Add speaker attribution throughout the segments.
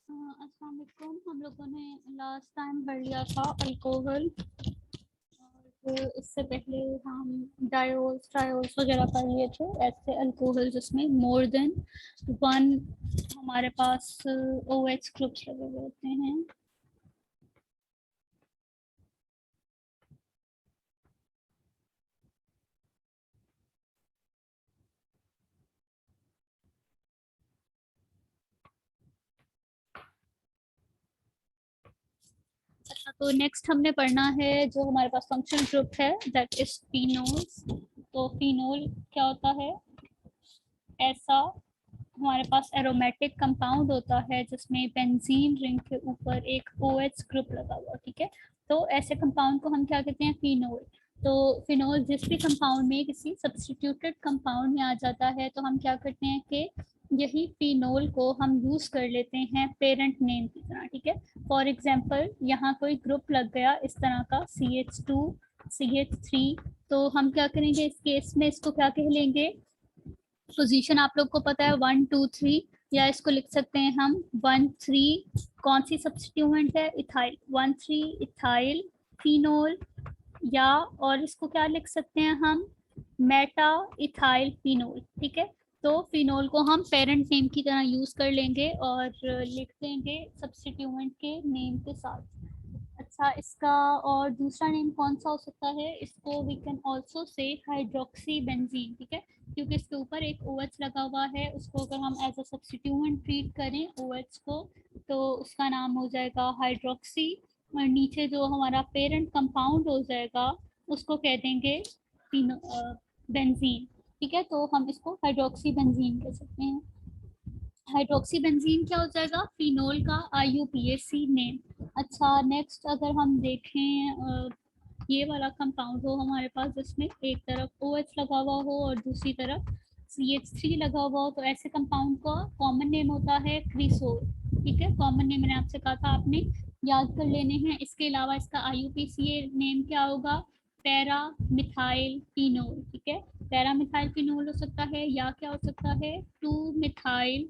Speaker 1: अस्सलाम वालेकुम। हम लोगों ने लास्ट टाइम पढ़ लिया था अल्कोहल, और इससे पहले हम डायोल्स ट्रायोल्स वगैरह पढ़ लिए थे। ऐसे अल्कोहल जिसमें मोर देन वन हमारे पास OH ग्रुप्स लगे हुए होते हैं। अच्छा, तो नेक्स्ट हमने पढ़ना है जो हमारे पास फंक्शनल ग्रुप है, दैट इज फिनोल्स। तो फिनोल क्या होता है? ऐसा हमारे पास एरोमेटिक कंपाउंड होता है जिसमें बेंजीन रिंग के ऊपर एक OH ग्रुप लगा हुआ, ठीक है। तो ऐसे कंपाउंड को हम क्या कहते हैं? फिनोल। तो फिनोल जिस भी कंपाउंड में किसी सब्स्टिट्यूटेड कंपाउंड में आ जाता है तो हम क्या करते हैं कि यही फिनोल को हम यूज कर लेते हैं पेरेंट नेम की तरह, ठीक है। फॉर एग्जांपल यहाँ कोई ग्रुप लग गया इस तरह का CH2 CH3, तो हम क्या करेंगे इस केस में? इसको क्या कह लेंगे? पोजीशन आप लोग को पता है 1 2 3, या इसको लिख सकते हैं हम 1 3। कौन सी सब्स्टिट्यूएंट है? इथाइल। 1 3 ethyl phenol. या और इसको क्या लिख सकते हैं हम? मेटा इथाइल फिनोल, ठीक है। तो फिनोल को हम पेरेंट नेम की तरह यूज कर लेंगे और लिख देंगे सब्स्टिट्यूएंट के नेम के साथ। अच्छा, इसका और दूसरा नेम कौन सा हो सकता है? इसको we can also say hydroxy benzene, ठीक है, क्योंकि इसके ऊपर एक OH लगा हुआ है। उसको अगर हम एज अ सब्स्टिट्यूएंट ट्रीट करें OH को, तो उसका नाम हो जाएगा हाइड्रोक्सी। और नीचे जो हमारा पेरेंट कंपाउंड हो जाएगा उसको कह देंगे बेंजीन, ठीक है। तो हम इसको हाइड्रोक्सी बेंजीन कह सकते हैं। हाइड्रोक्सी बेंजीन क्या हो जाएगा? फिनोल का IUPAC नेम। अच्छा, नेक्स्ट अगर हम देखें ये वाला कंपाउंड हो हमारे पास जिसमें एक तरफ OH लगा हुआ हो और दूसरी तरफ CH3 लगा हुआ हो, तो ऐसे कंपाउंड का कॉमन नेम होता है क्रिसोल, ठीक है। कॉमन नेम मैंने आपसे कहा था, आपने याद कर लेने हैं। इसके अलावा इसका IUPAC नेम क्या होगा? पैरा मिथाइल फिनोल, ठीक है। पैरा मिथाइल फिनोल हो सकता है, या क्या हो सकता है? 2 मिथाइल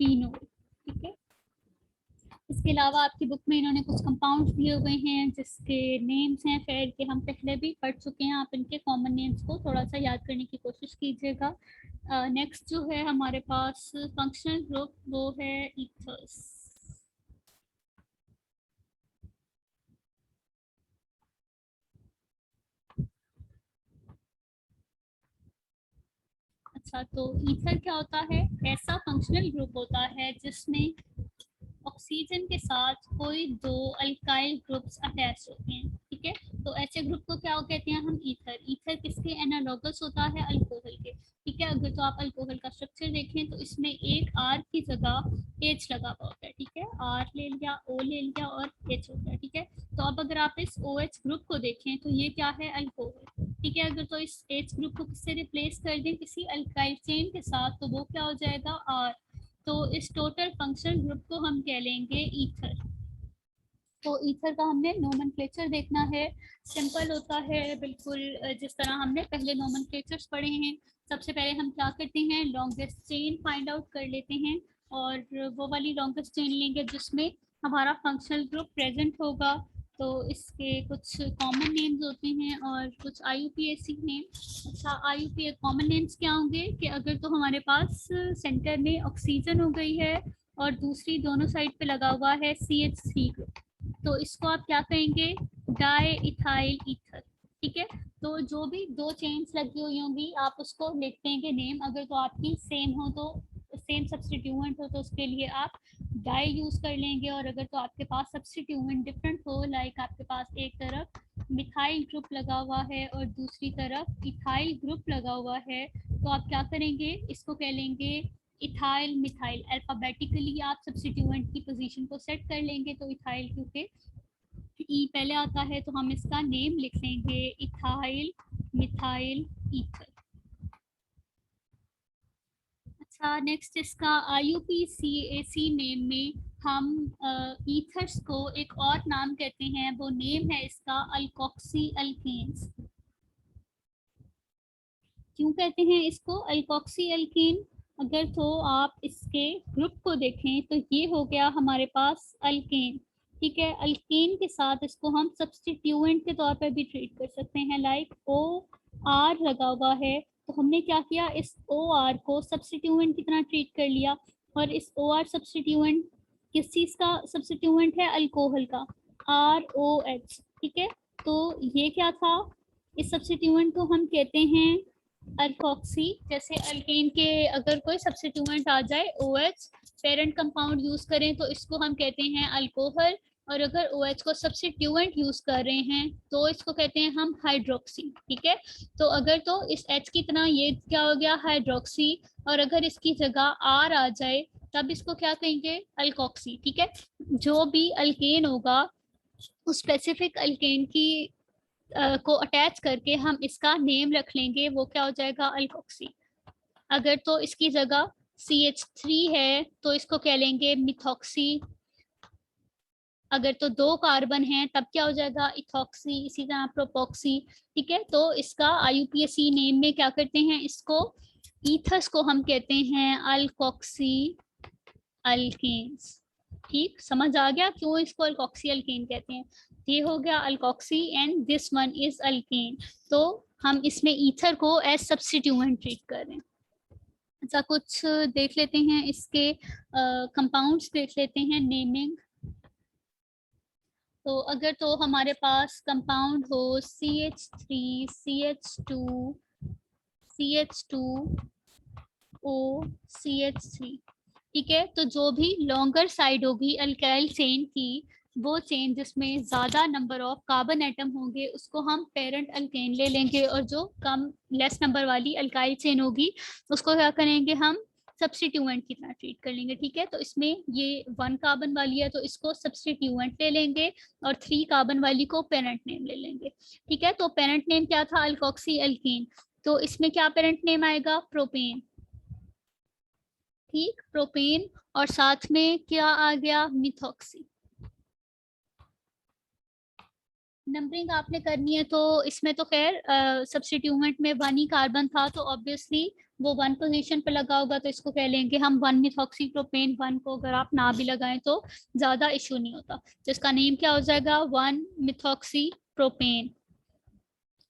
Speaker 1: फिनोल, ठीक है। इसके अलावा आपकी बुक में इन्होंने कुछ कंपाउंड्स दिए हुए हैं जिसके नेम्स हैं फेयर के, हम पहले भी पढ़ चुके हैं। आप इनके कॉमन नेम्स को थोड़ा सा याद करने की कोशिश कीजिएगा। नेक्स्ट जो है हमारे पास फंक्शनल ग्रुप, वो है ईथर्स। अच्छा, तो ईथर क्या होता है? ऐसा फंक्शनल ग्रुप होता है जिसमें ऑक्सीजन के साथ कोई दो अल्काइल ग्रुप्स अटैच होते हैं, ठीक है। तो ऐसे ग्रुप को क्या कहते हैं हम? ईथर। ईथर किसके एनालॉगस होता है? अल्कोहल के, ठीक है। अगर तो आप अल्कोहल का स्ट्रक्चर देखें तो इसमें एक R की जगह H लगा हुआ होता है, ठीक है। R ले लिया, O ले लिया और H होता है, ठीक है। तो अब अगर आप इस OH ग्रुप को देखें तो ये क्या है? अल्कोहल, ठीक है। अगर तो इस H ग्रुप को किससे रिप्लेस कर दें? किसी अल्काइल चेन के साथ, तो वो क्या हो जाएगा? R। तो इस टोटल फंक्शनल ग्रुप को हम कह लेंगे ईथर। तो ईथर का हमने नोमेनक्लेचर देखना है। सिंपल होता है बिल्कुल, जिस तरह हमने पहले नोमेनक्लेचर्स पढ़े हैं। सबसे पहले हम क्या करते हैं? लॉन्गेस्ट चेन फाइंड आउट कर लेते हैं, और वो वाली लॉन्गेस्ट चेन लेंगे जिसमें हमारा फंक्शनल ग्रुप प्रेजेंट होगा। तो इसके कुछ कॉमन नेम्स होते हैं और कुछ IUPAC नेम। अच्छा, IUPAC कॉमन नेम्स क्या होंगे कि अगर तो हमारे पास सेंटर में ऑक्सीजन हो गई है और दूसरी दोनों साइड पे लगा हुआ है CH3 ग्रुप, तो इसको आप क्या कहेंगे? डाई इथाइल ईथर, ठीक है। तो जो भी दो चेन्स लगी हुई होंगी आप उसको लिख देंगे नेम। अगर तो आपकी सेम हो तो सेम सब्स्टिट्यूएंट हो तो उसके लिए आप डाई यूज कर लेंगे, और अगर तो आपके पास सब्स्टिट्यूएंट डिफरेंट हो, लाइक आपके पास एक तरफ मिथाइल ग्रुप लगा हुआ है और दूसरी तरफ इथाइल ग्रुप लगा हुआ है, तो आप क्या करेंगे? इसको कह लेंगे इथाइल मिथाइल। अल्फाबेटिकली आप सब्स्टिट्यूएंट की पोजीशन को सेट कर लेंगे। तो इथाइल क्योंकि ई पहले आता है तो हम इसका नेम लिख लेंगे इथाइल मिथाइल ईथर। अच्छा, नेक्स्ट इसका IUPAC नेम में हम ईथर्स को एक और नाम कहते हैं, वो नेम है इसका अल्कोक्सी अल्कीन्स। क्यों कहते हैं इसको अल्कोक्सी अल्कीन? अगर तो आप इसके ग्रुप को देखें तो ये हो गया हमारे पास अल्केन। ठीक है, अल्केन के साथ इसको हम सब्स्टिट्यूएंट के तौर पर भी ट्रीट कर सकते हैं। लाइक ओ आर लगा हुआ है तो हमने क्या किया, इस ओ आर को सब्स्टिट्यूएंट की तरह ट्रीट कर लिया। और इस ओ आर सब्स्टिट्यूएंट किस चीज का सब्स्टिट्यूएंट है, अल्कोहल का, आर ओ एच। ठीक है, तो ये क्या था, इस सब्स्टिट्यूएंट को हम कहते हैं अल्कोक्सी। जैसे अल्केन के अगर कोई सब्स्टिट्यूएंट आ जाए OH, पेरेंट कंपाउंड यूज करें तो इसको हम कहते हैं अल्कोहल। और अगर OH को सब्स्टिट्यूएंट यूज कर रहे हैं तो इसको कहते हैं हम हाइड्रोक्सी। ठीक है, तो अगर तो इस H की तरह ये क्या हो गया, हाइड्रोक्सी। और अगर इसकी जगह R आ जाए तब इसको क्या कहेंगे, अल्कोक्सी। ठीक है, जो भी अल्केन होगा उस स्पेसिफिक अल्केन की को अटैच करके हम इसका नेम रख लेंगे, वो क्या हो जाएगा, अल्कोक्सी। अगर तो इसकी जगह CH3 है तो इसको कह लेंगे मिथॉक्सी। अगर तो 2 कार्बन हैं तब क्या हो जाएगा, इथॉक्सी। इसी तरह प्रोपोक्सी। ठीक है, तो इसका IUPAC नेम में क्या करते हैं, इसको ईथस को हम कहते हैं अल्कोक्सी अल्केन्स। ठीक, समझ आ गया क्यों इसको अल्कोक्सी अल्केन कहते हैं। ये हो गया alkoxy and this one is alkane. तो हम इसमें ईथर को एज सब्स्टिट्यूएंट ट्रीट कर रहे हैं। अच्छा, कुछ देख लेते हैं इसके कंपाउंड्स देख लेते हैं, नेमिंग। तो अगर तो हमारे पास कंपाउंड हो CH3 CH2 CH2O CH3। ठीक है, तो जो भी लॉन्गर साइड होगी अल्काइल चेन की, वो चेन जिसमें ज्यादा नंबर ऑफ कार्बन एटम होंगे उसको हम पेरेंट अल्केन ले लेंगे। और जो कम लेस नंबर वाली अल्काइल चेन होगी उसको क्या करेंगे, हम सब्स्टिट्यूएंट की तरह ट्रीट कर लेंगे। ठीक है, तो इसमें ये 1 कार्बन वाली है तो इसको सब्स्टिट्यूएंट ले लेंगे और 3 कार्बन वाली को पेरेंट नेम ले लेंगे। ठीक है, तो पेरेंट नेम क्या था, अल्कोक्सी अल्कीन। तो इसमें क्या पेरेंट नेम आएगा, प्रोपेन। ठीक, प्रोपेन। और साथ में क्या आ गया, मिथॉक्सी। नंबरिंग आपने करनी है तो इसमें तो खैर सब्स्टिट्यूएंट में 1 ही कार्बन था तो ऑब्वियसली वो 1 पोजीशन पे लगा होगा, तो इसको कह लेंगे हम 1 मिथॉक्सी प्रोपेन। 1 को अगर आप ना भी लगाएं तो ज्यादा इशू नहीं होता, जिसका नेम क्या हो जाएगा, 1 मिथॉक्सी प्रोपेन।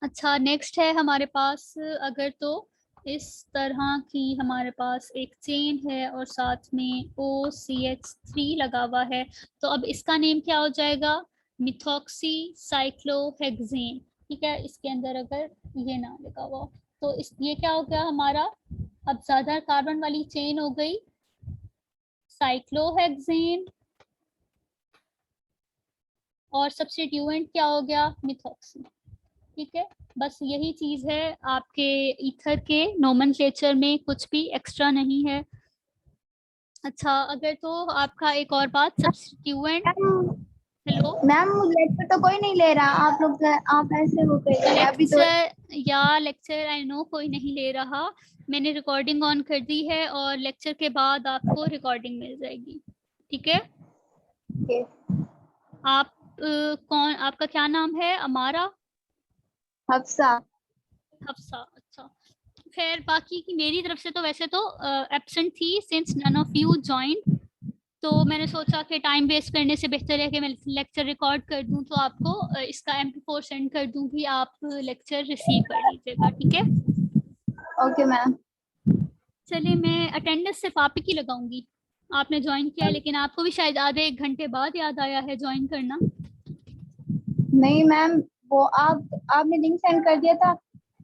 Speaker 1: अच्छा, नेक्स्ट है हमारे पास, अगर तो इस तरह की हमारे पास एक चेन है और साथ में OCH3 लगा हुआ है, तो अब इसका नेम क्या हो जाएगा, मिथॉक्सी साइक्लोहेक्सेन। ठीक है, इसके अंदर अगर ये ना लगा हुआ तो इस ये क्या हो गया हमारा, अब ज्यादा कार्बन वाली चेन हो गई साइक्लोहेक्सेन और सब्स्टिट्यूएंट क्या हो गया, मिथॉक्सी। ठीक है, बस यही चीज है आपके ईथर के नोमेनक्लेचर में, कुछ भी एक्स्ट्रा नहीं है। अच्छा, अगर तो आपका एक और बात, सब्स्टिट्यूएंट। हेलो
Speaker 2: मैम, लेक्चर तो कोई नहीं ले रहा, आप लोग आप ऐसे हो गए अभी तो।
Speaker 1: लेक्चर आई नो कोई नहीं ले रहा, मैंने रिकॉर्डिंग ऑन कर दी है और लेक्चर के बाद आपको रिकॉर्डिंग मिल जाएगी। ठीक है, आप कौन, आपका क्या नाम है, अमारा,
Speaker 2: हफ्सा।
Speaker 1: हफ्सा। अच्छा, खैर बाकी की मेरी तरफ से तो वैसे तो एब्सेंट थी since none of you join, तो मैंने सोचा कि टाइम वेस्ट करने से बेहतर है कि मैं लेक्चर रिकॉर्ड कर दूं, तो आपको इसका MP4 सेंड कर दूंगी, आप लेक्चर रिसीव कर लीजिएगा। ठीक है,
Speaker 2: ओके मैम।
Speaker 1: चलिए मैं अटेंडेंस सिर्फ आप ही की लगाऊंगी, आपने ज्वाइन किया है, लेकिन आपको भी शायद आधे 1 घंटे बाद याद आया है ज्वाइन करना।
Speaker 2: नहीं मैम, वो आपने लिंक सेंड कर दिया था,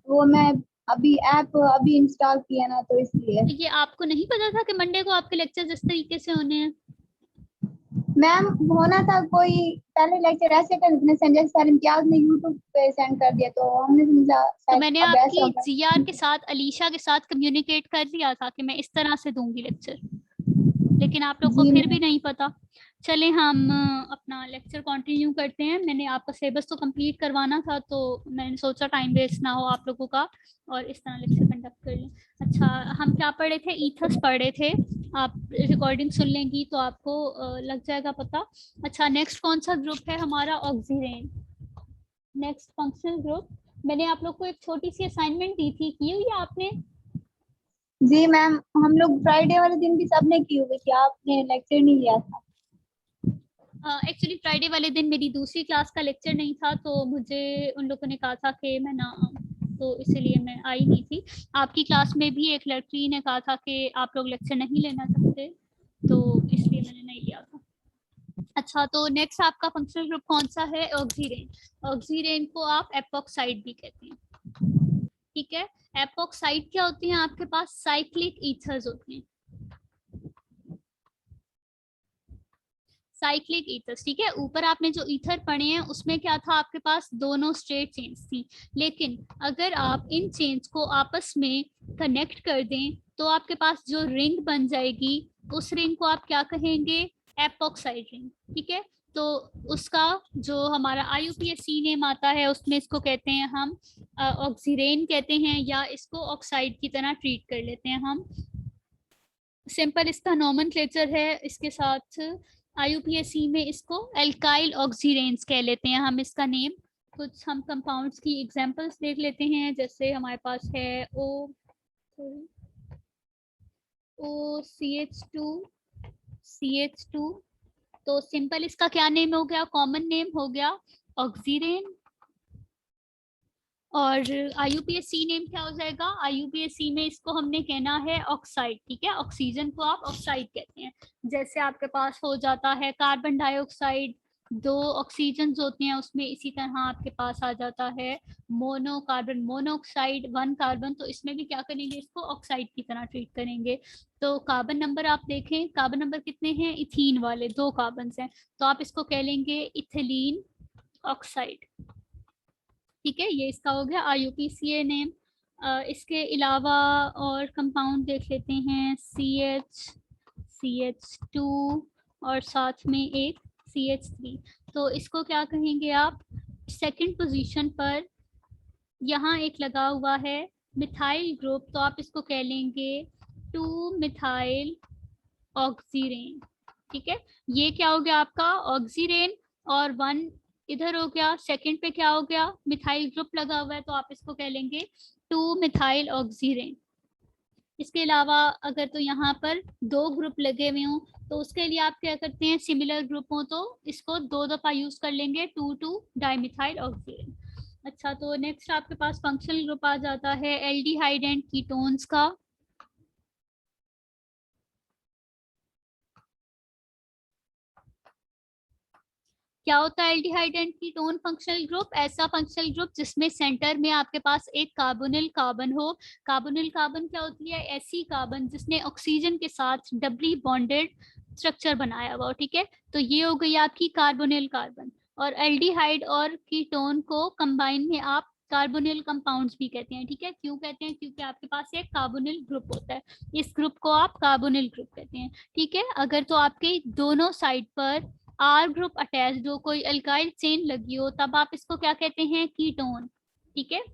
Speaker 2: वो मैं अभी ऐप अभी इंस्टॉल किया ना, तो इसलिए।
Speaker 1: तो ये आपको नहीं पता था कि मंडे को आपके लेक्चर इस तरीके से होने हैं?
Speaker 2: मैम, होना था कोई पहले लेक्चर ऐसे कर देते संजय सर इम्तियाज ने यूट्यूब पे सेंड कर दिया, तो हमने समझा
Speaker 1: तो
Speaker 2: शायद
Speaker 1: मैंने
Speaker 2: अब ऐसा
Speaker 1: आपकी
Speaker 2: होगा।
Speaker 1: GR के साथ, अलीशा के साथ कम्युनिकेट कर दिया था कि मैं इस तरह से दूंगी लेक्चर, लेकिन आप लोग को
Speaker 2: जी
Speaker 1: फिर भी
Speaker 2: मैम।
Speaker 1: नहीं पता। चले हम अपना लेक्चर कंटिन्यू करते हैं। मैंने आपका सिलेबस तो कंप्लीट करवाना था तो मैंने सोचा टाइम वेस्ट ना हो आप लोगों का और इस तरह लेक्चर कंडक्ट कर लें। अच्छा, हम क्या पढ़े थे, ईथस पढ़े थे, आप रिकॉर्डिंग सुन लेंगी तो आपको लग जाएगा पता। अच्छा, नेक्स्ट कौन सा ग्रुप है हमारा, ऑक्सीजन। Next functional group. मैंने आप लोग को एक छोटी सी असाइनमेंट दी थी, की हुई है आपने?
Speaker 2: जी मैम, हम लोग फ्राइडे वाले दिन भी सबने की हुई थी, आपने लेक्चर नहीं लिया था।
Speaker 1: एक्चुअली फ्राइडे वाले दिन मेरी दूसरी क्लास का लेक्चर नहीं था, तो मुझे उन लोगों ने कहा था कि मैं ना आऊं, तो इसीलिए मैं आई नहीं थी। आपकी क्लास में भी एक लड़की ने कहा था कि आप लोग लेक्चर नहीं लेना चाहते, तो इसलिए मैंने नहीं लिया था। अच्छा, तो नेक्स्ट आपका फंक्शनल ग्रुप कौन सा है? ऑक्सीरेन। ऑक्सीरेन को आप एपॉक्साइड भी कहते हैं, ठीक है। एपॉक्साइड क्या होती है? आपके पास साइक्लिक ईथर्स होते हैं, साइक्लिक ईथर्स, ठीक है। ऊपर आपने जो ईथर पढ़े हैं उसमें क्या था? आपके पास दोनों स्ट्रेट चेन्स थी, लेकिन अगर आप इन चेन्स को आपस में कनेक्ट कर दें तो आपके पास जो रिंग बन जाएगी, उस रिंग को आप क्या कहेंगे? एपॉक्साइड रिंग, ठीक है। तो उसका जो हमारा IUPAC नेम आता है उसमें इसको कहते हैं हम ऑक्सीरेन कहते हैं, या इसको ऑक्साइड की तरह ट्रीट कर लेते हैं हम। सिंपल इसका नॉमेनक्लेचर है, इसके साथ IUPAC में इसको एल्काइल ऑक्सीरेंस कह लेते हैं हम इसका नेम। कुछ हम कंपाउंड्स की एग्जांपल्स देख लेते हैं, जैसे हमारे पास है OCH2 CH2। तो सिंपल इसका क्या नेम हो गया? कॉमन नेम हो गया ऑक्सीरेन। और IUPAC नेम क्या हो जाएगा? IUPAC में इसको हमने कहना है ऑक्साइड, ठीक है। ऑक्सीजन को आप ऑक्साइड कहते हैं। जैसे आपके पास हो जाता है कार्बन डाइऑक्साइड, दो ऑक्सीजन होते हैं उसमें, इसी तरह आपके पास आ जाता है mono carbon monoxide, one carbon, तो इसमें भी क्या करेंगे? इसको ऑक्साइड की तरह ट्रीट करेंगे। तो कार्बन नंबर आप देखें, कार्बन नंबर कितने हैं? इथीन वाले 2 कार्बन हैं, तो आप इसको कह लेंगे इथिलीन ऑक्साइड, ठीक है। ये इसका हो गया IUPAC नेम। इसके अलावा और कंपाउंड देख लेते हैं, CH2 और साथ में एक CH3। तो इसको क्या कहेंगे आप? सेकंड पोजीशन पर यहाँ एक लगा हुआ है मिथाइल ग्रुप, तो आप इसको कह लेंगे 2 मिथाइल ऑक्सीरेन, ठीक है। ये क्या हो गया आपका? ऑक्सीरेन, और 1 इधर हो गया, सेकंड पे क्या हो गया? मिथाइल ग्रुप लगा हुआ है, तो आप इसको कह लेंगे 2 मिथाइल ऑक्सीरेन। इसके अलावा अगर तो यहाँ पर 2 ग्रुप लगे हुए हों, तो उसके लिए आप क्या करते हैं? सिमिलर ग्रुप हो तो इसको 2 दफा यूज कर लेंगे, 2 डाइमिथाइल ऑक्सीरेन। अच्छा, तो नेक्स्ट आपके पास फंक्शनल ग्रुप आ जाता है एल्डिहाइड एंड कीटोन्स का। क्या होता है aldehyde and ketone functional group? ऐसा फंक्शनल ग्रुप जिसमें सेंटर में आपके पास एक कार्बोनिल कार्बन हो। कार्बोनिल कार्बन क्या होती है? ऐसी कार्बन जिसने ऑक्सीजन के साथ डबली बॉन्डेड स्ट्रक्चर बनाया हुआ हो, ठीक है। तो ये हो गई आपकी कार्बोनिल कार्बन। और एल्डिहाइड और कीटोन को कंबाइन में आप कार्बोनिल कंपाउंड्स भी कहते हैं, ठीक है। क्यों कहते हैं? क्योंकि आपके पास एक कार्बोनिल ग्रुप होता है, इस ग्रुप को आप कार्बोनिल ग्रुप कहते हैं, ठीक है। अगर तो आपके दोनों साइड पर R ग्रुप अटैच्ड हो, कोई अल्काइल चेन लगी हो, तब आप इसको क्या कहते हैं? कीटोन, ठीक है।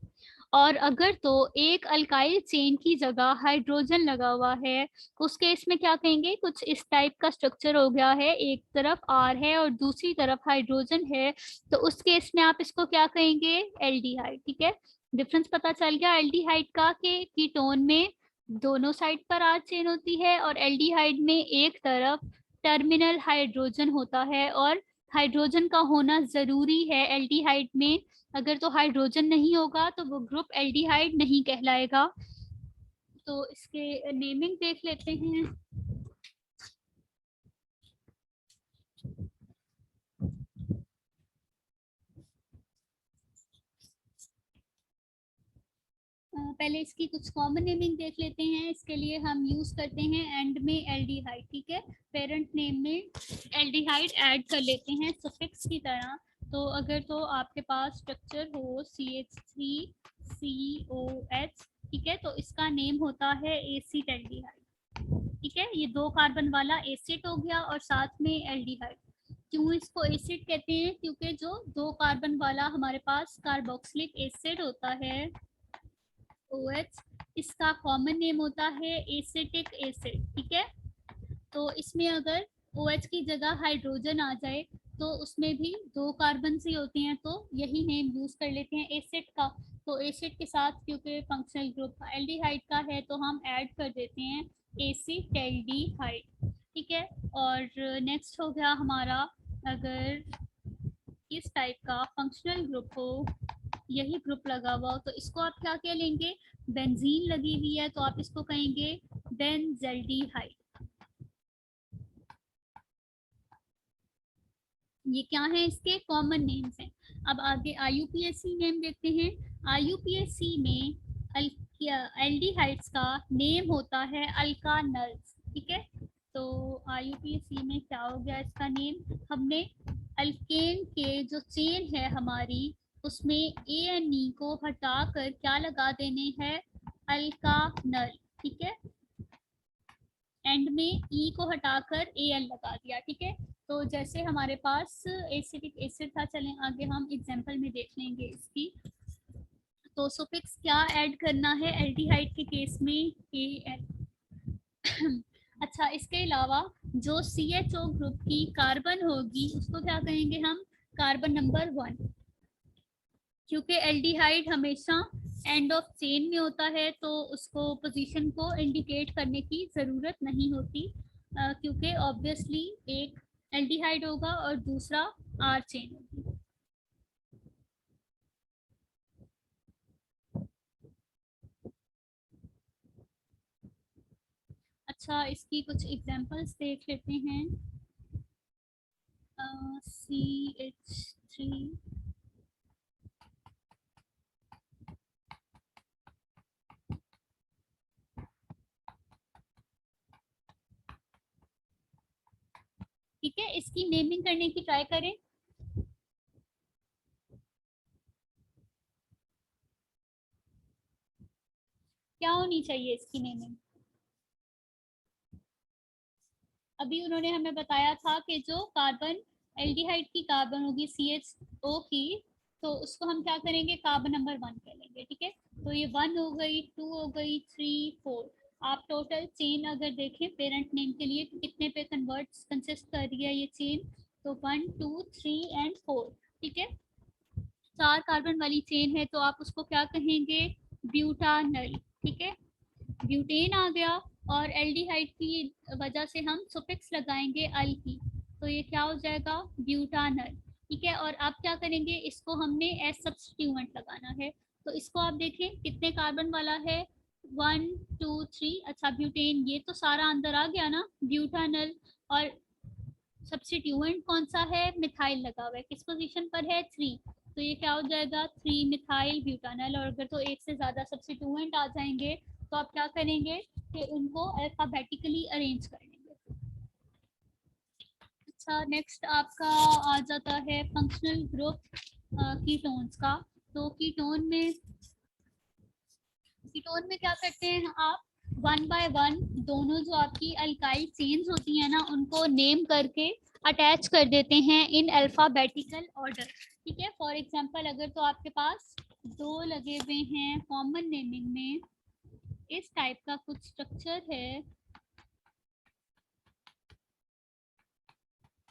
Speaker 1: और अगर तो एक अल्काइल चेन की जगह हाइड्रोजन लगा हुआ है, उस केस में क्या कहेंगे? कुछ इस टाइप का स्ट्रक्चर हो गया है, एक तरफ R है और दूसरी तरफ हाइड्रोजन है, तो उस केस में आप इसको क्या कहेंगे? एल्डिहाइड, ठीक है। डिफरेंस पता चल गया एल्डिहाइड का कि कीटोन में दोनों साइड पर R चेन होती है, और एल्डिहाइड में एक तरफ टर्मिनल हाइड्रोजन होता है, और हाइड्रोजन का होना जरूरी है एल्डिहाइड में। अगर तो हाइड्रोजन नहीं होगा तो वो ग्रुप एल्डिहाइड नहीं कहलाएगा। तो इसके नेमिंग देख लेते हैं। पहले इसकी कुछ कॉमन नेमिंग देख लेते हैं। इसके लिए हम यूज करते हैं एंड में एल्डिहाइड, ठीक है। पेरेंट नेम में एल्डिहाइड ऐड कर लेते हैं सफिक्स की तरह। तो अगर तो आपके पास स्ट्रक्चर हो CH3COH, ठीक है, तो इसका नेम होता है एसिड एल्डिहाइड, ठीक है। ये 2 कार्बन वाला एसिड हो गया और साथ में एल्डिहाइड। क्यों इसको एसिड कहते हैं? क्योंकि जो 2 कार्बन वाला हमारे पास कार्बोक्सिलिक एसिड होता है OH, इसका कॉमन नेम होता है एसिटिक एसिड, ठीक है। तो इसमें अगर OH की जगह हाइड्रोजन आ जाए तो उसमें भी 2 कार्बन ही होते हैं, तो यही नेम यूज कर लेते हैं एसिड का। तो एसिड के साथ क्योंकि फंक्शनल ग्रुप एल्डिहाइड का है तो हम ऐड कर देते हैं एसिटैल्डिहाइड, ठीक है। और नेक्स्ट हो गया हमारा, अगर इस टाइप का फंक्शनल ग्रुप हो, यही ग्रुप लगा हुआ हो, तो इसको आप क्या कह लेंगे, बेंजीन लगी हुई है तो आप इसको कहेंगे बेंजल्डिहाइड। ये क्या है, इसके कॉमन नेम्स हैं। अब आगे आईयूपीएसी नेम देखते हैं। आईयूपीएसी में एल्डिहाइड्स का नेम होता है अल्कानल्स, ठीक है। तो आईयूपीएसी में क्या हो गया इसका नेम, हमने अल्केन के जो चेन है हमारी, उसमें ए एन ई को हटाकर क्या लगा देने हैं, अल्कानल, ठीक है। एंड में ई को हटाकर ए एल लगा दिया, ठीक है। तो जैसे हमारे पास एसिटिक एसिड था, चलें आगे हम एग्जांपल में देख लेंगे इसकी। तो सुफिक्स क्या ऐड करना है एल्डिहाइड के केस में, ए एल। अच्छा, इसके अलावा जो CHO ग्रुप की कार्बन होगी उसको क्या कहेंगे हम, कार्बन नंबर 1, क्योंकि एल्डिहाइड हमेशा एंड ऑफ चेन में होता है तो उसको पोजीशन को इंडिकेट करने की ज़रूरत नहीं होती, क्योंकि ऑब्वियसली एक एल्डिहाइड होगा और दूसरा आर चेन होगी। अच्छा, इसकी कुछ एग्जांपल्स देख लेते हैं। CH3, ठीक है, इसकी नेमिंग करने की ट्राई करें। क्या होनी चाहिए इसकी नेमिंग, अभी उन्होंने हमें बताया था कि जो कार्बन एल्डिहाइड की कार्बन होगी CHO की, तो उसको हम क्या करेंगे, कार्बन नंबर 1 कह लेंगे, ठीक है। तो ये 1 हो गई, 2 हो गई, 3, 4। आप टोटल चेन अगर देखें पेरेंट नेम के लिए कितने पे कंसिस्ट कर रही है ये चेन, तो 1, 2, 3 एंड 4, ठीक है। 4 कार्बन वाली चेन है तो आप उसको क्या कहेंगे, ब्यूटानल, ठीक है। ब्यूटेन आ गया और एल्डिहाइड की वजह से हम सुफिक्स लगाएंगे अल की, तो ये क्या हो जाएगा, ब्यूटानल, ठीक है। और आप क्या करेंगे, इसको हमने एस सब्स्टिट्यूएंट लगाना है, तो इसको आप देखें कितने कार्बन वाला है, 1, 2, 3। अच्छा, ब्यूटेन ये तो सारा अंदर आ गया ना, ब्यूटानल, और सब्स्टिट्यूएंट कौन सा है, मिथाइल लगा हुआ है, किस पोजीशन पर है, 3। तो ये क्या हो जाएगा, 3 मिथाइल ब्यूटानल। और अगर तो एक से ज़्यादा सब्स्टिट्यूएंट आ जाएंगे तो आप क्या करेंगे कि उनको अल्फाबेटिकली अरेंज कर लेंगे। अच्छा, नेक्स्ट आपका आ जाता है फंक्शनल ग्रुप कीटोन्स का। तो कीटोन में क्या करते हैं आप, 1 बाय 1 दोनों जो आपकी अल्काइल चेन्स होती है ना उनको नेम करके अटैच कर देते हैं इन अल्फाबेटिकल ऑर्डर, ठीक है। फॉर एग्जांपल अगर तो आपके पास 2 लगे हुए हैं कॉमन नेमिंग में, इस टाइप का कुछ स्ट्रक्चर है,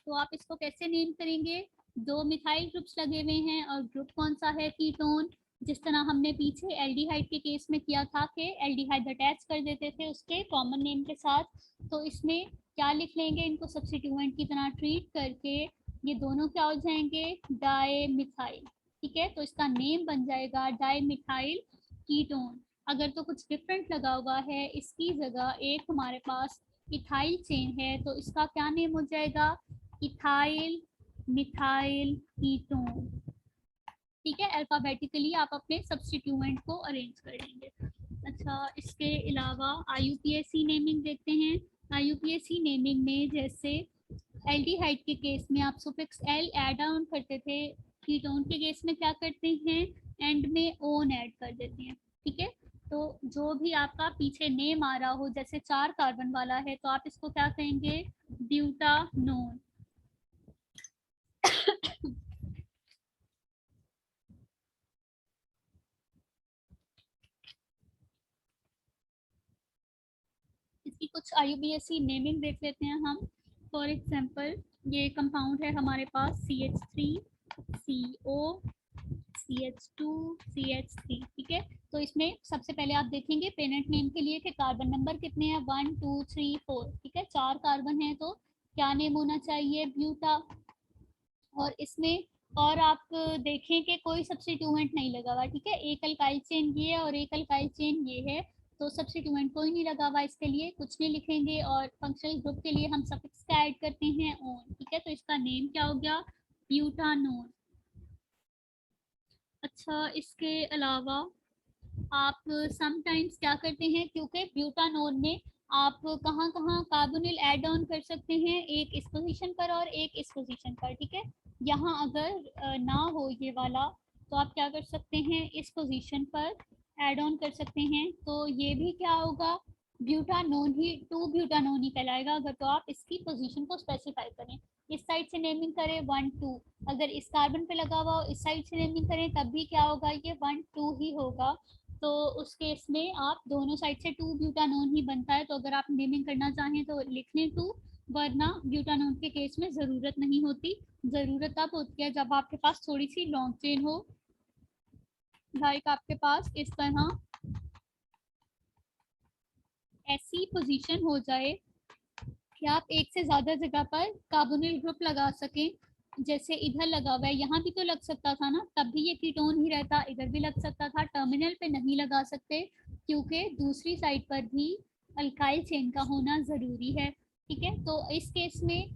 Speaker 1: तो आप इसको कैसे नेम करेंगे, 2 मिथाइल ग्रुप्स लगे हुए हैं और ग्रुप कौन सा है, कीटोन। जिस तरह हमने पीछे एल्डिहाइड के केस में किया था कि एल्डिहाइड अटैच कर देते थे उसके कॉमन नेम के साथ, तो इसमें क्या लिख लेंगे, इनको सब्स्टिट्यूएंट की तरह ट्रीट करके ये दोनों क्या हो जाएंगे, डाई मिथाइल, ठीक है। तो इसका नेम बन जाएगा डाई मिथाइल कीटोन। अगर तो कुछ डिफरेंट लगा हुआ है, इसकी जगह एक हमारे पास इथाइल चेन है, तो इसका क्या नेम हो जाएगा, इथाइल मिथाइल कीटोन, ठीक है। अल्फाबेटिकली आप अपने सब्स्टिट्यूएंट को अरेंज कर लेंगे। अच्छा, इसके अलावा आईयूपीएसी नेमिंग देखते हैं। आईयूपीएसी नेमिंग में जैसे एल्डिहाइड के केस में आप सुफिक्स एल ऐड ऑन करते थे, कीटोन के केस में क्या करते हैं, एंड में ओन ऐड कर देते हैं, ठीक है। तो जो भी आपका पीछे नेम आ रहा हो, जैसे 4 कार्बन वाला है तो आप इसको क्या कहेंगे, ब्यूटानोन। इसकी कुछ आईयूपीएसी नेमिंग देख लेते हैं हम। फॉर एग्जांपल ये कंपाउंड है हमारे पास CH3CO CH2 CH3, ठीक है। तो इसमें सबसे पहले आप देखेंगे पेरेंट नेम के लिए कि कार्बन नंबर कितने हैं, 1 2 3 4, ठीक है। 4 कार्बन है तो क्या नेम होना चाहिए, ब्यूटा। और इसमें और आप देखें कि कोई सब्स्टिट्यूएंट नहीं लगा हुआ, ठीक है। एक अल्काइल चेन ये है और एक अल्काइल चेन ये है, तो सब्स्टिट्यूएंट कोई नहीं लगा हुआ, इसके लिए कुछ नहीं लिखेंगे। और फंक्शनल ग्रुप के लिए हम सफिक्स का ऐड करते हैं ऑन, ठीक है। तो इसका नेम क्या हो गया, ब्यूटानोन। अच्छा, इसके अलावा आप समटाइम्स क्या करते हैं, क्योंकि ब्यूटानोन में आप कहाँ कहाँ कार्बोनिल ऐड ऑन कर सकते हैं, एक इस पोजीशन पर और एक इस पोजीशन पर, ठीक है। यहाँ अगर ना हो ये वाला तो आप क्या कर सकते हैं, इस पोजीशन पर ऐड ऑन कर सकते हैं। तो ये भी क्या होगा, ब्यूटानोन ही, 2 ब्यूटानोन ही कहलाएगा अगर तो आप इसकी पोजीशन को स्पेसिफाई करें। इस साइड से नेमिंग करें 1 2, अगर इस कार्बन पे लगा हुआ हो इस साइड से नेमिंग करें तब भी क्या होगा, ये 1 2 ही होगा। तो उस केस में आप दोनों साइड से 2 ब्यूटानोन ही बनता है। तो अगर आप नेमिंग करना चाहें तो लिख लें 2, वरना ब्यूटानोन के केस में ज़रूरत नहीं होती। ज़रूरत तब होती है जब आपके पास थोड़ी सी लॉन्ग चेन हो, लाइक आपके पास इस तरह ऐसी पोजीशन हो जाए कि आप एक से ज़्यादा जगह पर कार्बोनिल ग्रुप लगा सकें। जैसे इधर लगा हुआ है, यहाँ भी तो लग सकता था ना, तब भी ये कीटोन ही रहता, इधर भी लग सकता था। टर्मिनल पे नहीं लगा सकते क्योंकि दूसरी साइड पर भी अल्काइल चेन का होना ज़रूरी है, ठीक है। तो इस केस में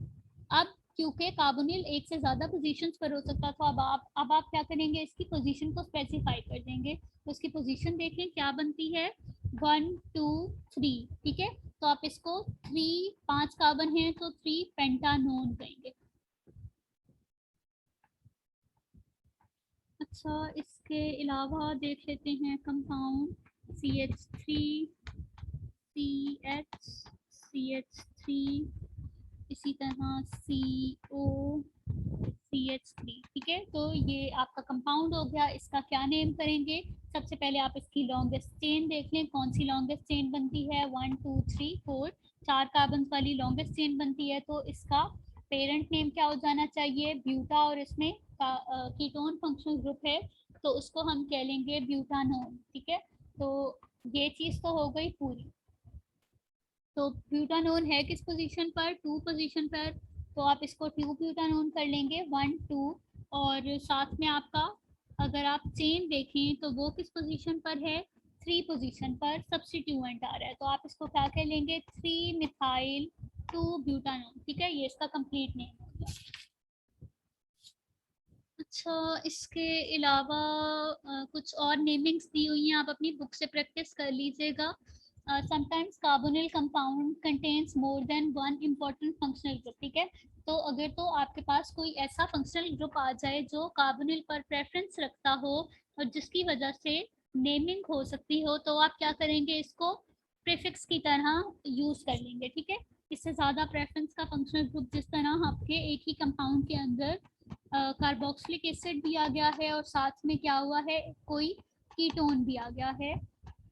Speaker 1: अब क्योंकि कार्बोनिल एक से ज़्यादा पोजीशंस पर हो सकता था, अब आप क्या करेंगे, इसकी पोजीशन को स्पेसिफाई कर देंगे। तो उसकी पोजीशन देखें क्या बनती है, 1 2 3, ठीक है। तो आप इसको 3, 5 कार्बन है तो 3 पेंटानोन कहेंगे। अच्छा, इसके अलावा देख लेते हैं कंपाउंड CH3 CH CH3, इसी तरह CO CH3, ठीक है। तो ये आपका कंपाउंड हो गया, इसका क्या नेम करेंगे, सबसे पहले आप इसकी लॉन्गेस्ट चेन देख लें, कौन सी लॉन्गेस्ट चेन बनती है, 1 2 3 4, 4 कार्बन वाली लॉन्गेस्ट चेन बनती है। तो इसका पेरेंट नेम क्या हो जाना चाहिए, ब्यूटा, और इसमें कीटोन फंक्शनल ग्रुप है तो उसको हम कह लेंगे ब्यूटानोन, ठीक है। तो ये चीज़ तो हो गई पूरी। तो ब्यूटानोन है किस पोजीशन पर, 2 पोजीशन पर, तो आप इसको 2 ब्यूटानोन कर लेंगे, 1 2। और साथ में आपका अगर आप चेन देखें तो वो किस पोजीशन पर है, 3 पोजीशन पर सब्स्टिट्यूएंट आ रहा है, तो आप इसको क्या कह लेंगे, 3 मिथाइल 2 ब्यूटानोन, ठीक है। ये इसका कंप्लीट नेम हो गया। अच्छा, इसके अलावा कुछ और नेमिंग्स दी हुई हैं, आप अपनी बुक से प्रैक्टिस कर लीजिएगा। Sometimes carbonyl compound contains more than one important functional group, ठीक है। तो अगर तो आपके पास कोई ऐसा फंक्शनल ग्रुप आ जाए जो कार्बोनिल पर प्रेफरेंस रखता हो और जिसकी वजह से नेमिंग हो सकती हो, तो आप क्या करेंगे, इसको प्रीफिक्स की तरह यूज कर लेंगे, ठीक है। इससे ज़्यादा प्रेफरेंस का फंक्शनल ग्रुप, जिस तरह आपके एक ही कंपाउंड के अंदर कार्बोक्सिलिक एसिड भी आ गया है और साथ में क्या हुआ है, कोई कीटोन भी आ गया है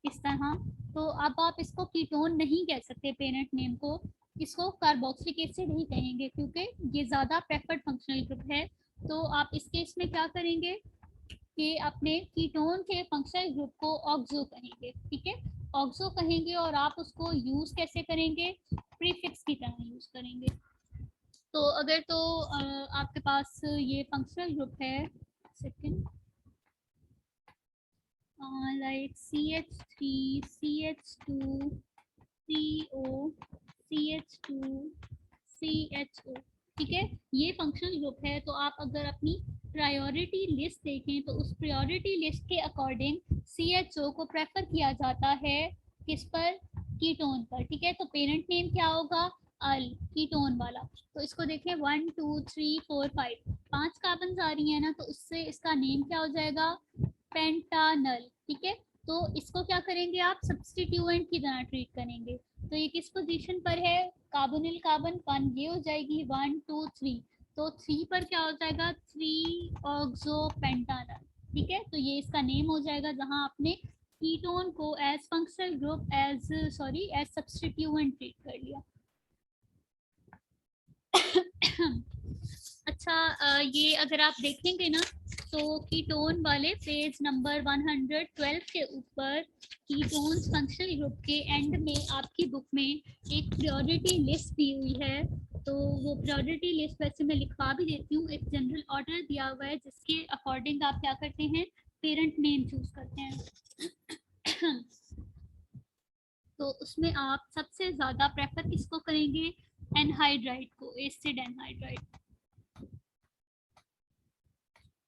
Speaker 1: इस तरह, तो अब आप इसको कीटोन नहीं कह सकते पेरेंट नेम को, इसको कार्बोक्सिलिक एसिड ही कहेंगे क्योंकि ये ज़्यादा प्रेफर्ड फंक्शनल ग्रुप है। तो आप इस केस में क्या करेंगे कि अपने कीटोन के फंक्शनल ग्रुप को ऑक्सो कहेंगे, ठीक है। ऑक्सो कहेंगे और आप उसको यूज़ कैसे करेंगे, प्रीफिक्स की तरह यूज़ करेंगे। तो अगर तो आपके पास ये फंक्शनल ग्रुप है, second, like CH3 CH2 CO CH2 CHO, ठीक है। ये फंक्शनल ग्रुप है। तो आप अगर अपनी प्रायोरिटी लिस्ट देखें तो उस प्रायोरिटी लिस्ट के अकॉर्डिंग CHO को प्रेफर किया जाता है किस पर, कीटोन पर, ठीक है। तो पेरेंट नेम क्या होगा, अल, कीटोन वाला। तो इसको देखें 1 2 3 4 5, 5 कार्बन आ रही है ना, तो उससे इसका नेम क्या हो जाएगा, पेंटानल, ठीक है। तो इसको क्या करेंगे, आप सब्स्टिट्यूएंट की तरह ट्रीट करेंगे। तो ये किस पोजीशन पर है, कार्बोनिल कार्बन 1, ये हो जाएगी 1 2 3, तो 3 पर क्या हो जाएगा, 3 ऑक्सो पेंटानल, ठीक है। तो ये इसका नेम हो जाएगा जहां आपने कीटोन को as functional group as substituent treat कर लिया। अच्छा, ये अगर आप देखेंगे ना तो कीटोन वाले पेज नंबर 112 के ऊपर कीटोन्स फंक्शनल ग्रुप के एंड में आपकी बुक में एक प्रायोरिटी लिस्ट दी हुई है। तो वो प्रायोरिटी लिस्ट वैसे मैं लिखवा भी देती हूँ, एक जनरल ऑर्डर दिया हुआ है जिसके अकॉर्डिंग आप क्या करते हैं, पेरेंट नेम चूज करते हैं। तो उसमें आप सबसे ज़्यादा प्रेफर किसको करेंगे, एनहाइड्राइड को, एसिड एनहाइड्राइड।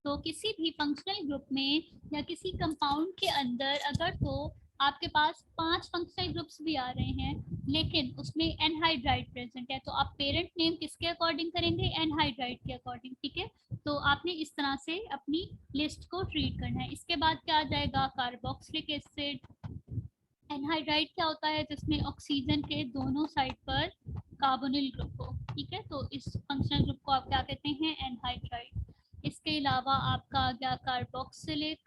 Speaker 1: तो किसी भी फंक्शनल ग्रुप में या किसी कंपाउंड के अंदर अगर तो आपके पास 5 फंक्शनल ग्रुप्स भी आ रहे हैं लेकिन उसमें एनहाइड्राइड प्रेजेंट है, तो आप पेरेंट नेम किसके अकॉर्डिंग करेंगे, एनहाइड्राइड के अकॉर्डिंग। ठीक है, तो आपने इस तरह से अपनी लिस्ट को ट्रीट करना है। इसके बाद क्या आ जाएगा, कार्बोक्सिलिक एसिड। एनहाइड्राइड क्या होता है, जिसमें ऑक्सीजन के दोनों साइड पर कार्बोनिल ग्रुप हो। ठीक है, तो इस फंक्शनल ग्रुप को आप क्या कहते हैं, एनहाइड्राइड। इसके अलावा आपका आ गया कार्बोक्सिलिक।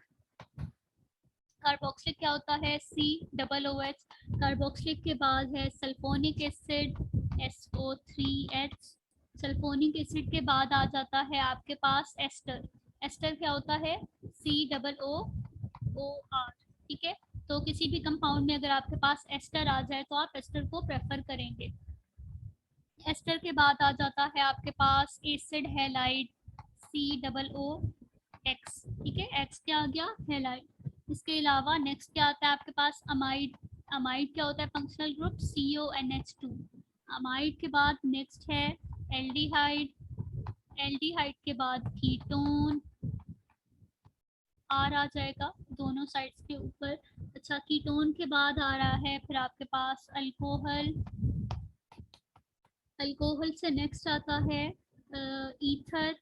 Speaker 1: कार्बोक्सिलिक क्या होता है, COOH। कार्बोक्सिलिक के बाद है sulphonic acid, SO3H। Sulphonic acid के बाद आ जाता है आपके पास एस्टर। एस्टर क्या होता है, COOR। ठीक है, तो किसी भी कंपाउंड में अगर आपके पास एस्टर आ जाए तो आप एस्टर को प्रेफर करेंगे। एस्टर के बाद आ जाता है आपके पास एसिड हैलाइड, COOX। ठीक है, एक्स क्या आ गया, हैलाइड। इसके अलावा नेक्स्ट क्या आता है आपके पास, अमाइड। अमाइड क्या होता है, फंक्शनल ग्रुप CONH2। अमाइड के बाद नेक्स्ट है एल्डिहाइड। एल्डिहाइड के बाद कीटोन, आर आ जाएगा दोनों साइड्स के ऊपर। अच्छा, कीटोन के बाद आ रहा है फिर आपके पास अल्कोहल। अल्कोहल से नेक्स्ट आता है ईथर।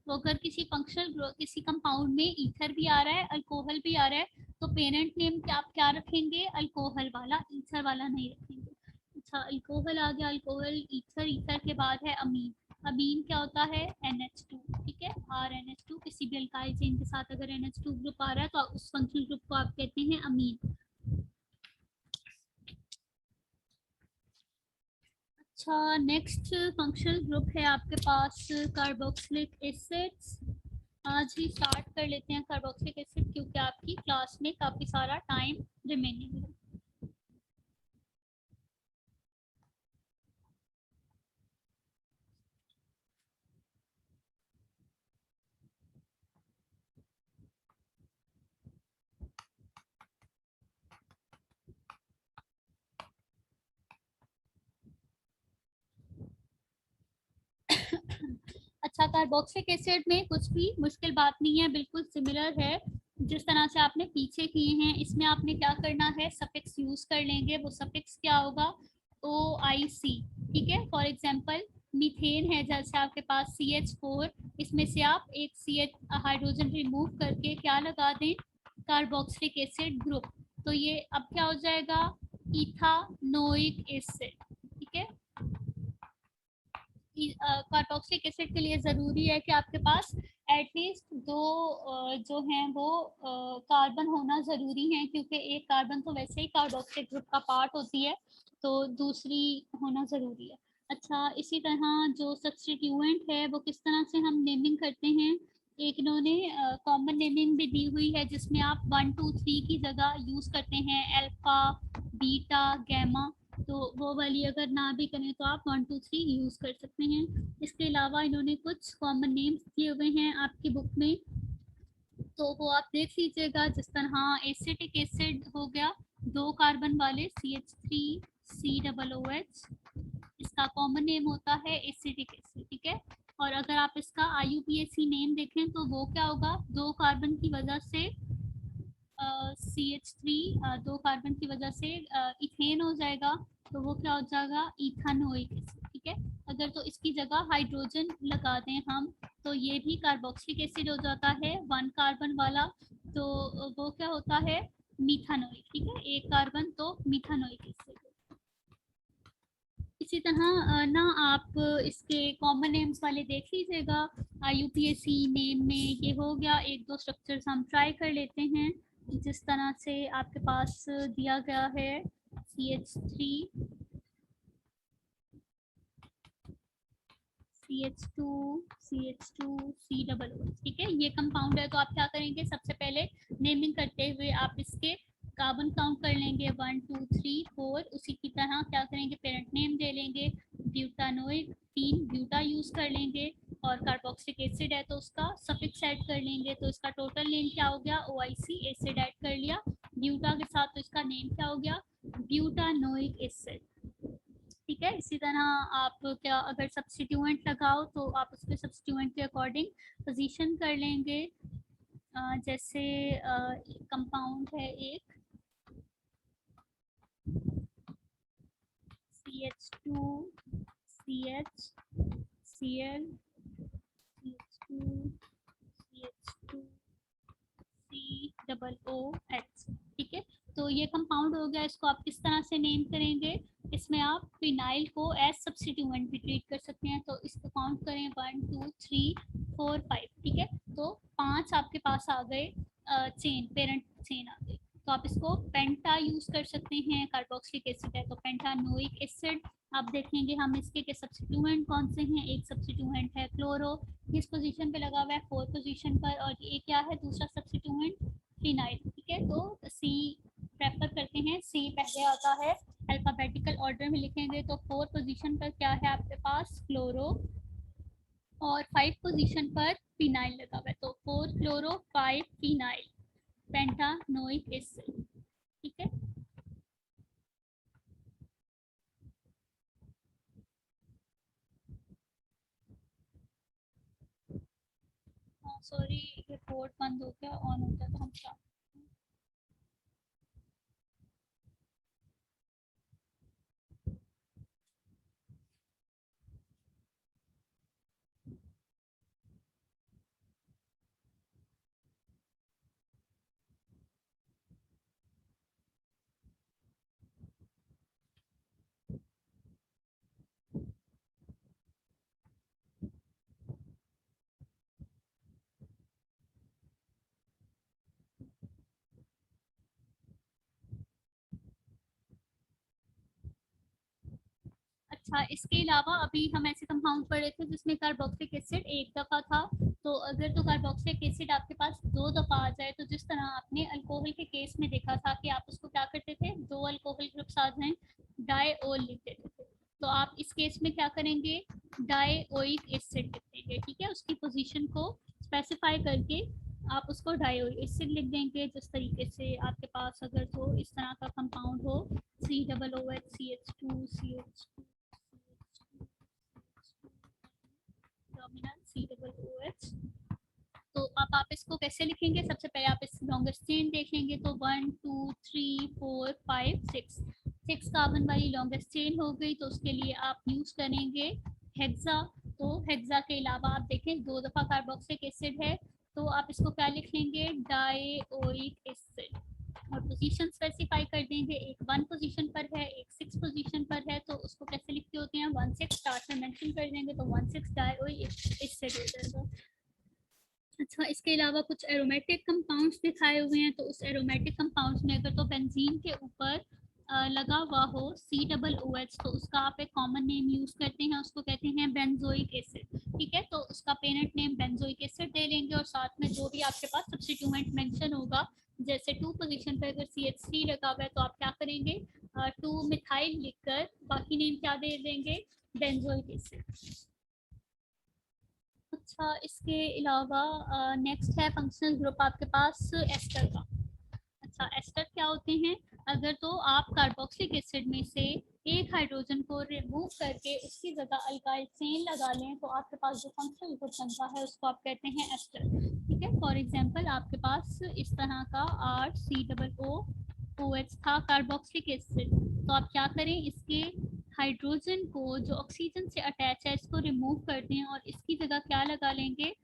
Speaker 1: तो अगर किसी फंक्शनल किसी कंपाउंड में ईथर भी आ रहा है, अल्कोहल भी आ रहा है, तो पेरेंट नेम क्या आप क्या रखेंगे, अल्कोहल वाला, ईथर वाला नहीं रखेंगे। अच्छा, अल्कोहल आ गया, अल्कोहल, ईथर। ईथर के बाद है अमीन। अमीन क्या होता है, NH2। ठीक है, RNH2। किसी भी अल्काइल चेन के साथ अगर NH2 ग्रुप आ रहा है तो उस फंक्शनल ग्रुप को आप कहते हैं अमीन। अच्छा, नेक्स्ट फंक्शनल ग्रुप है आपके पास कार्बोक्सिलिक एसिड्स। आज ही स्टार्ट कर लेते हैं कार्बोक्सिलिक एसिड, क्योंकि आपकी क्लास में काफ़ी सारा टाइम रिमेनिंग है। अच्छा, कार्बोक्सिलिक एसिड में कुछ भी मुश्किल बात नहीं है, बिल्कुल सिमिलर है जिस तरह से आपने पीछे किए हैं। इसमें आपने क्या करना है, सफिक्स यूज कर लेंगे। वो सफिक्स क्या होगा, OIC। ठीक है, फॉर एग्जांपल मीथेन है, जैसे आपके पास CH4, इसमें से आप एक CH हाइड्रोजन रिमूव करके क्या लगा दें, कार्बोक्सिलिक एसिड ग्रुप। तो ये अब क्या हो जाएगा, इथानोइक एसिड। ठीक है, कार्बोक्सिलिक एसिड के लिए ज़रूरी है कि आपके पास एटलीस्ट दो जो हैं वो कार्बन होना ज़रूरी है, क्योंकि एक कार्बन तो वैसे ही कार्बोक्सिलिक ग्रुप का पार्ट होती है, तो दूसरी होना ज़रूरी है। अच्छा, इसी तरह जो सब्स्टिट्यूएंट है वो किस तरह से हम नेमिंग करते हैं, एक इन्होंने कॉमन नेमिंग भी दी हुई है जिसमें आप 1 2 3 की जगह यूज़ करते हैं अल्फा, बीटा, गैमा। तो वो वाली अगर ना भी करें तो आप 1 2 3 यूज़ कर सकते हैं। इसके अलावा इन्होंने कुछ कॉमन नेम्स दिए हुए हैं आपकी बुक में, तो वो आप देख लीजिएगा। जिस तरह एसिटिक एसिड हो गया 2 कार्बन वाले, CH3COOH, इसका कॉमन नेम होता है एसिटिक एसिड। ठीक है, और अगर आप इसका IUPAC नेम देखें तो वो क्या होगा, 2 कार्बन की वजह से CH3, 2 कार्बन की वजह से इथेन हो जाएगा, तो वो क्या हो जाएगा, इथानोइक एसिड। ठीक है, अगर तो इसकी जगह हाइड्रोजन लगा दें हम तो ये भी कार्बोक्सिलिक एसिड हो जाता है 1 कार्बन वाला, तो वो क्या होता है, मीथानोइक। ठीक है, 1 कार्बन तो मीथानोइक एसिड। इसी तरह ना आप इसके कॉमन नेम्स वाले देख लीजिएगा। IUPAC नेम में ये हो गया। एक दो स्ट्रक्चर्स हम ट्राई कर लेते हैं जिस तरह से आपके पास दिया गया है, CH3 CH2 CH2 COO, ठीक है, ये कंपाउंड है। तो आप क्या करेंगे, सबसे पहले नेमिंग करते हुए आप इसके कार्बन काउंट कर लेंगे 1 2 3 4। उसी की तरह क्या करेंगे, पेरेंट नेम दे लेंगे, ब्यूटानोइक 3 ब्यूटा यूज कर लेंगे, और कार्बोक्सिलिक एसिड है तो उसका सफिक्स ऐड कर लेंगे। तो इसका टोटल नेम क्या हो गया, OIC एसिड ऐड कर लिया ब्यूटा के साथ, तो इसका नेम क्या हो गया, ब्यूटानोइक एसिड। ठीक है, इसी तरह आप क्या अगर सब्स्टिट्यूएंट लगाओ तो आप उसके सब्स्टिट्यूएंट के अकॉर्डिंग पोजीशन कर लेंगे। जैसे कंपाउंड है एक CH2 CH Cl CH2 CH2 COOH, ठीक है। तो ये कंपाउंड हो गया, इसको आप किस तरह से नेम करेंगे, इसमें आप फिनाइल को एज सब्स्टिट्यूएंट भी ट्रीट कर सकते हैं। तो इसको काउंट करें 1 2 3 4 5, ठीक है। तो 5 आपके पास आ गए चेन, पेरेंट चेन आ गई। तो आप इसको पेंटा यूज कर सकते हैं, कार्बोक्सिलिक एसिड है तो पेंटानोइक एसिड। आप देखेंगे हम इसके के सब्स्टिट्यूएंट कौन से हैं, एक सब्स्टिट्यूएंट है क्लोरो, किस पोजीशन पे लगा हुआ है, 4 पोजीशन पर, और ये क्या है दूसरा सब्स्टिट्यूएंट, फिनाइल, ठीक है। तो सी प्रेफर करते हैं, सी पहले आता है, अल्फाबेटिकल ऑर्डर में लिखेंगे तो 4 पोजीशन पर क्या है आपके पास, क्लोरो, और 5 पोजीशन पर फिनाइल लगा हुआ है। तो 4 क्लोरो 5 फिनाइल, पेंटानोइक एसिड, ठीक है। सॉरी, ये पोर्ट बंद हो गया, ऑन हो गया तो हम स्टार्ट। अच्छा, इसके अलावा अभी हम ऐसे कंपाउंड पढ़ रहे थे जिसमें कार्बोक्सिलिक एसिड एक दफा था। तो अगर तो कार्बोक्सिलिक एसिड आपके पास 2 दफा आ जाए, तो जिस तरह आपने अल्कोहल के केस में देखा था कि आप उसको क्या करते थे, 2 अल्कोहल ग्रुप्स आ जाएं, डाईओल लिख देते थे। तो आप इस केस में क्या करेंगे, डाईओइक एसिड लिख देंगे, ठीक है। उसकी पोजीशन को स्पेसिफाई करके आप उसको डाईओइक एसिड लिख देंगे। जिस तरीके से आपके पास अगर तो इस तरह का कंपाउंड हो, COOH CH2 CH2 COOH। तो अब आप इसको कैसे लिखेंगे, सबसे पहले आप इस लॉन्गेस्ट चेन देखेंगे तो 1 2 3 4 5 6 कार्बन वाली लॉन्गेस्ट चेन हो गई। तो उसके लिए आप यूज करेंगे हेक्सा। तो हेक्सा के अलावा आप देखें 2 दफा कार्बोक्सिलिक एसिड है, तो आप इसको क्या लिख लेंगे, डाईओइक एसिड, और पोजीशन स्पेसिफाई कर देंगे, एक 1 पोजीशन पर है, एक 6 पोजीशन पर है। तो उसको कैसे लिखते होते हैं, 1 6 स्टार्ट में मेंशन कर देंगे तो 1 6 डाईओइक एसिड हो जाएगा। अच्छा, इसके अलावा कुछ एरोमेटिक कंपाउंड्स दिखाए हुए हैं। तो उस एरोमेटिक कंपाउंड्स में अगर तो बेंजीन के ऊपर लगा हुआ हो COOH, तो उसका आप एक कॉमन नेम यूज करते हैं, उसको कहते हैं बेंजोइक एसिड, ठीक है। तो उसका पेरेंट नेम बेंजोइक एसिड दे लेंगे, और साथ में जो भी आपके पास सब्स्टिट्यूएंट मेंशन होगा, जैसे 2 पोजीशन पर अगर CH3 लगा हुआ है तो आप क्या करेंगे, 2 मिथाइल लिखकर बाकी नेम क्या दे देंगे, बेंजोइक एसिड। अच्छा, इसके अलावा नेक्स्ट है फंक्शनल ग्रुप आपके पास एस्टर का। अच्छा, एस्टर क्या होते हैं, अगर तो आप कार्बोक्सिलिक एसिड में से एक हाइड्रोजन को रिमूव करके उसकी जगह अल्काइल चेन लगा लें, तो आपके पास जो फंक्शनल ग्रुप बनता है उसको आप कहते हैं एस्टर, ठीक है। फॉर एग्जांपल आपके पास इस तरह का RCOOH था कार्बोक्सिलिक एसिड, तो आप क्या करें, इसके हाइड्रोजन को जो ऑक्सीजन से अटैच है इसको रिमूव कर दें, और इसकी जगह क्या लगा लेंगे,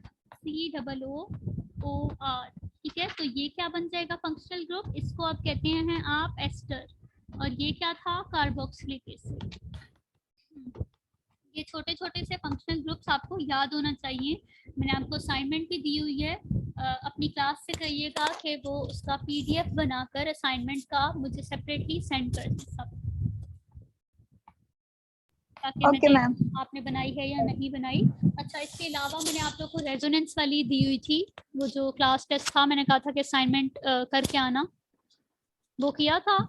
Speaker 1: COOR, ठीक है। तो ये क्या बन जाएगा, फंक्शनल ग्रुप, इसको आप कहते हैं आप एस्टर, और ये क्या था, कार्बोक्सिलिक एसिड। ये छोटे छोटे से फंक्शनल ग्रुप्स आपको याद होना चाहिए। मैंने आपको असाइनमेंट भी दी हुई है, अपनी क्लास से कहिएगा कि वो उसका PDF बनाकर असाइनमेंट का मुझे सेपरेटली सेंड कर दें सब। ताकि
Speaker 2: ओके
Speaker 1: मैं
Speaker 2: मैम।
Speaker 1: आपने बनाई है या नहीं बनाई। अच्छा, इसके अलावा मैंने आप लोग को रेजोनेंस वाली दी हुई थी, वो जो क्लास टेस्ट था, मैंने कहा था कि असाइनमेंट करके आना, वो किया था?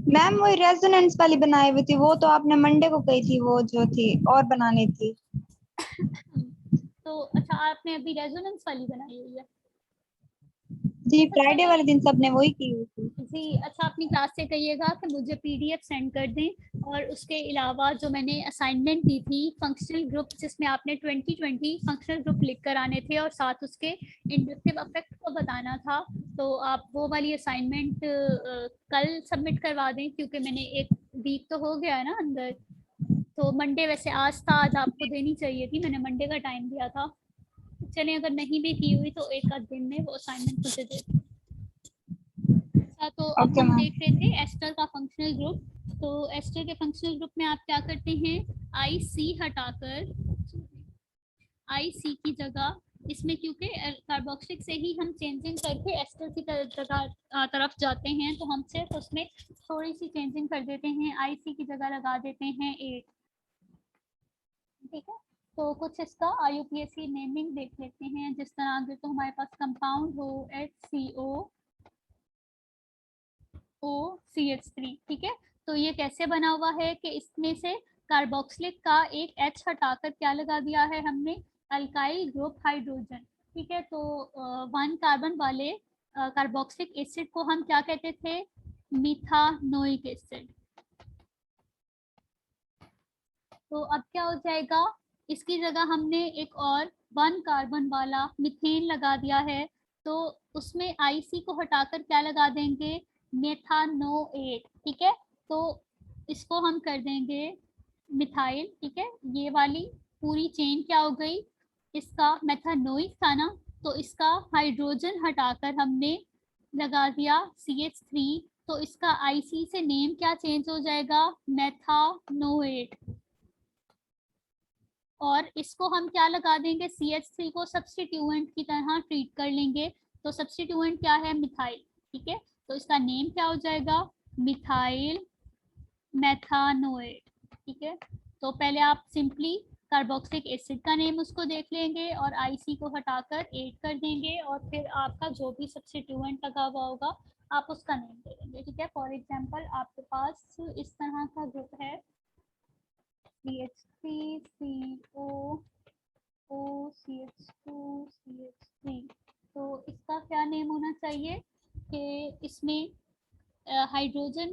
Speaker 2: मैम वही रेजोनेंस वाली बनाई हुई थी, वो तो आपने मंडे को कही थी, वो जो थी और बनानी थी।
Speaker 1: तो अच्छा, आपने अभी रेजोनेंस वाली बनाई हुई है?
Speaker 2: जी,
Speaker 1: अच्छा
Speaker 2: फ्राइडे
Speaker 1: चले
Speaker 2: वाले दिन सबने वही की हुई थी।
Speaker 1: जी। अच्छा, अपनी क्लास से कहिएगा कि मुझे पीडीएफ सेंड कर दें, और उसके अलावा जो मैंने असाइनमेंट दी थी फंक्शनल ग्रुप, जिसमें आपने 2020 फंक्शनल ग्रुप लिख कर आने थे और साथ उसके इंडक्टिव अफेक्ट को बताना था, तो आप वो वाली असाइनमेंट कल सबमिट करवा दें, क्योंकि मैंने एक वीक तो हो गया है ना अंदर, तो मंडे वैसे आज था, आज आपको देनी चाहिए थी, मैंने मंडे का टाइम दिया था। चलिए, अगर नहीं भी की हुई तो एक आध दिन में वो असाइनमेंट मुझे दे दें। अच्छा, तो अब
Speaker 2: ओके
Speaker 1: हम
Speaker 2: मैम।
Speaker 1: देख रहे थे एस्टर का फंक्शनल ग्रुप। तो एस्टर के फंक्शनल ग्रुप में आप क्या करते हैं, आई सी हटाकर, आई सी की जगह, इसमें क्योंकि कार्बोक्सिलिक से ही हम चेंजिंग करके एस्टर की तरफ जाते हैं, तो हम सिर्फ उसमें थोड़ी सी चेंजिंग कर देते हैं, आई सी की जगह लगा देते हैं 8। ठीक है, तो कुछ इसका IUPAC नेमिंग देख लेते हैं, जिस तरह अगर तो हमारे पास कंपाउंड हो HCO OCH3। ठीक है, तो ये कैसे बना हुआ है कि इसमें से कार्बोक्सिलिक का एक H हटाकर क्या लगा दिया है हमने, अल्काइल ग्रुप हाइड्रोजन। ठीक है, तो 1 कार्बन वाले कार्बोक्सिलिक एसिड को हम क्या कहते थे, मिथानोइक एसिड। तो अब क्या हो जाएगा, इसकी जगह हमने एक और 1 कार्बन वाला मीथेन लगा दिया है, तो उसमें IC को हटाकर क्या लगा देंगे, मेथानोएट। ठीक है, तो इसको हम कर देंगे मिथाइल। ठीक है, ये वाली पूरी चेन क्या हो गई, इसका मेथानोइक था ना, तो इसका हाइड्रोजन हटाकर हमने लगा दिया CH3, तो इसका IC से नेम क्या चेंज हो जाएगा, मेथानोएट। और इसको हम क्या लगा देंगे, CH3 को सब्स्टिट्यूएंट की तरह ट्रीट कर लेंगे, तो सब्स्टिट्यूएंट क्या है, मिथाइल। ठीक है, तो इसका नेम क्या हो जाएगा, मिथाइल मेथानोएट। ठीक है, तो पहले आप सिंपली कार्बोक्सिलिक एसिड का नेम उसको देख लेंगे और IC को हटाकर 8 कर देंगे, और फिर आपका जो भी सब्स्टिट्यूएंट लगा हुआ होगा आप उसका नेम दे देंगे। ठीक है, फॉर एग्जांपल आपके पास इस तरह का ग्रुप है CH3CO OCH2 CH3, तो इसका क्या नेम होना चाहिए कि इसमें हाइड्रोजन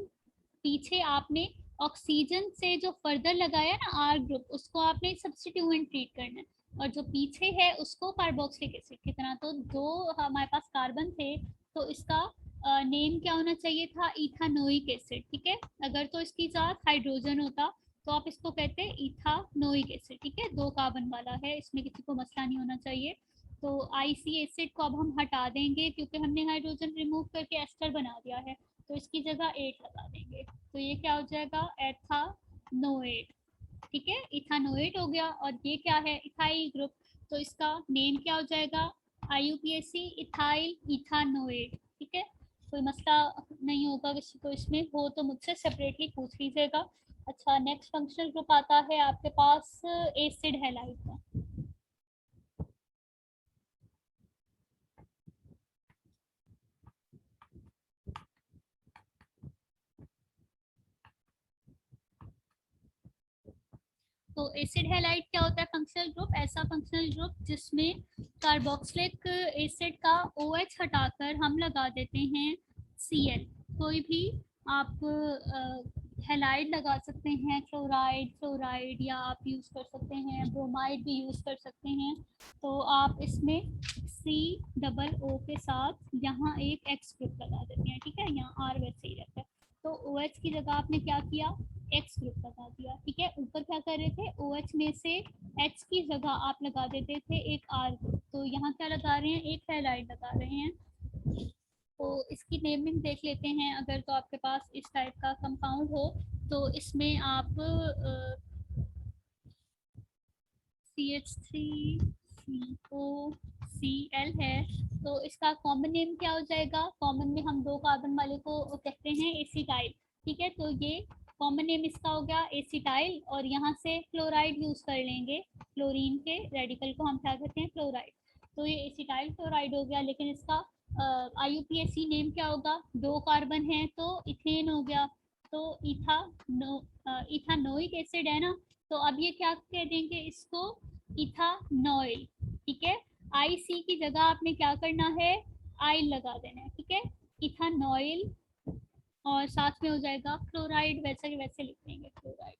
Speaker 1: पीछे आपने ऑक्सीजन से जो फर्दर लगाया ना R ग्रुप, उसको आपने सब्स्टिट्यूएंट ट्रीट करना है, और जो पीछे है उसको कार्बोक्सिलिक एसिड की तरह। तो दो हमारे पास कार्बन थे, तो इसका नेम क्या होना चाहिए था, इथानोइक एसिड। ठीक है, अगर तो इसके साथ हाइड्रोजन होता तो आप इसको कहते हैं इथानोइक एसिड। ठीक है, 2 कार्बन वाला है, इसमें किसी को मसला नहीं होना चाहिए। तो IC एसिड को अब हम हटा देंगे, क्योंकि हमने हाइड्रोजन रिमूव करके एस्टर बना दिया है, तो इसकी जगह 8 लगा देंगे, तो ये क्या हो जाएगा, एथानोएट। ठीक है, इथानोएट हो गया, और ये क्या है, इथाइल ग्रुप, तो इसका नेम क्या हो जाएगा, IUPAC इथाइल इथानोएट। ठीक है, कोई मसला नहीं होगा किसी को, इसमें हो तो मुझसे सेपरेटली पूछ लीजिएगा। अच्छा, नेक्स्ट फंक्शनल ग्रुप आता है आपके पास एसिड हैलाइड का। तो एसिड हैलाइड क्या होता है, फंक्शनल ग्रुप, ऐसा फंक्शनल ग्रुप जिसमें कार्बोक्सिलिक एसिड का OH हटाकर हम लगा देते हैं Cl। कोई भी आप हैलाइड लगा सकते हैं, क्लोराइड फ्लोराइड, या आप यूज़ कर सकते हैं ब्रोमाइड भी यूज़ कर सकते हैं। तो आप इसमें COO के साथ यहाँ एक X ग्रुप लगा देते हैं। ठीक है, यहाँ R वैसे ही रहता है, तो OH की जगह आपने क्या किया, X ग्रुप लगा दिया। ठीक है, ऊपर क्या कर रहे थे, OH में से H की जगह आप लगा देते थे एक R ग्रुप, तो यहाँ क्या लगा रहे हैं, एक हैलाइड लगा रहे हैं। तो इसकी नेमिंग देख लेते हैं, अगर तो आपके पास इस टाइप का कंपाउंड हो, तो इसमें आप CH3COCl है, तो इसका कॉमन नेम क्या हो जाएगा, कॉमन में हम 2 कार्बन वाले को कहते हैं एसिटाइल। ठीक है, तो ये कॉमन नेम इसका हो गया एसिटाइल, और यहाँ से क्लोराइड यूज कर लेंगे, क्लोरीन के रेडिकल को हम क्या कहते हैं, क्लोराइड। तो ये एसिटाइल क्लोराइड हो गया, लेकिन इसका IUPAC नेम क्या होगा, 2 कार्बन है तो इथेन हो गया, तो इथानोइक एसिड है ना, तो अब ये क्या कह देंगे इसको, इथानॉइल। ठीक है, IC की जगह आपने क्या करना है, आइल लगा देना है। ठीक है, इथानॉइल, और साथ में हो जाएगा क्लोराइड, वैसे के वैसे लिख देंगे क्लोराइड।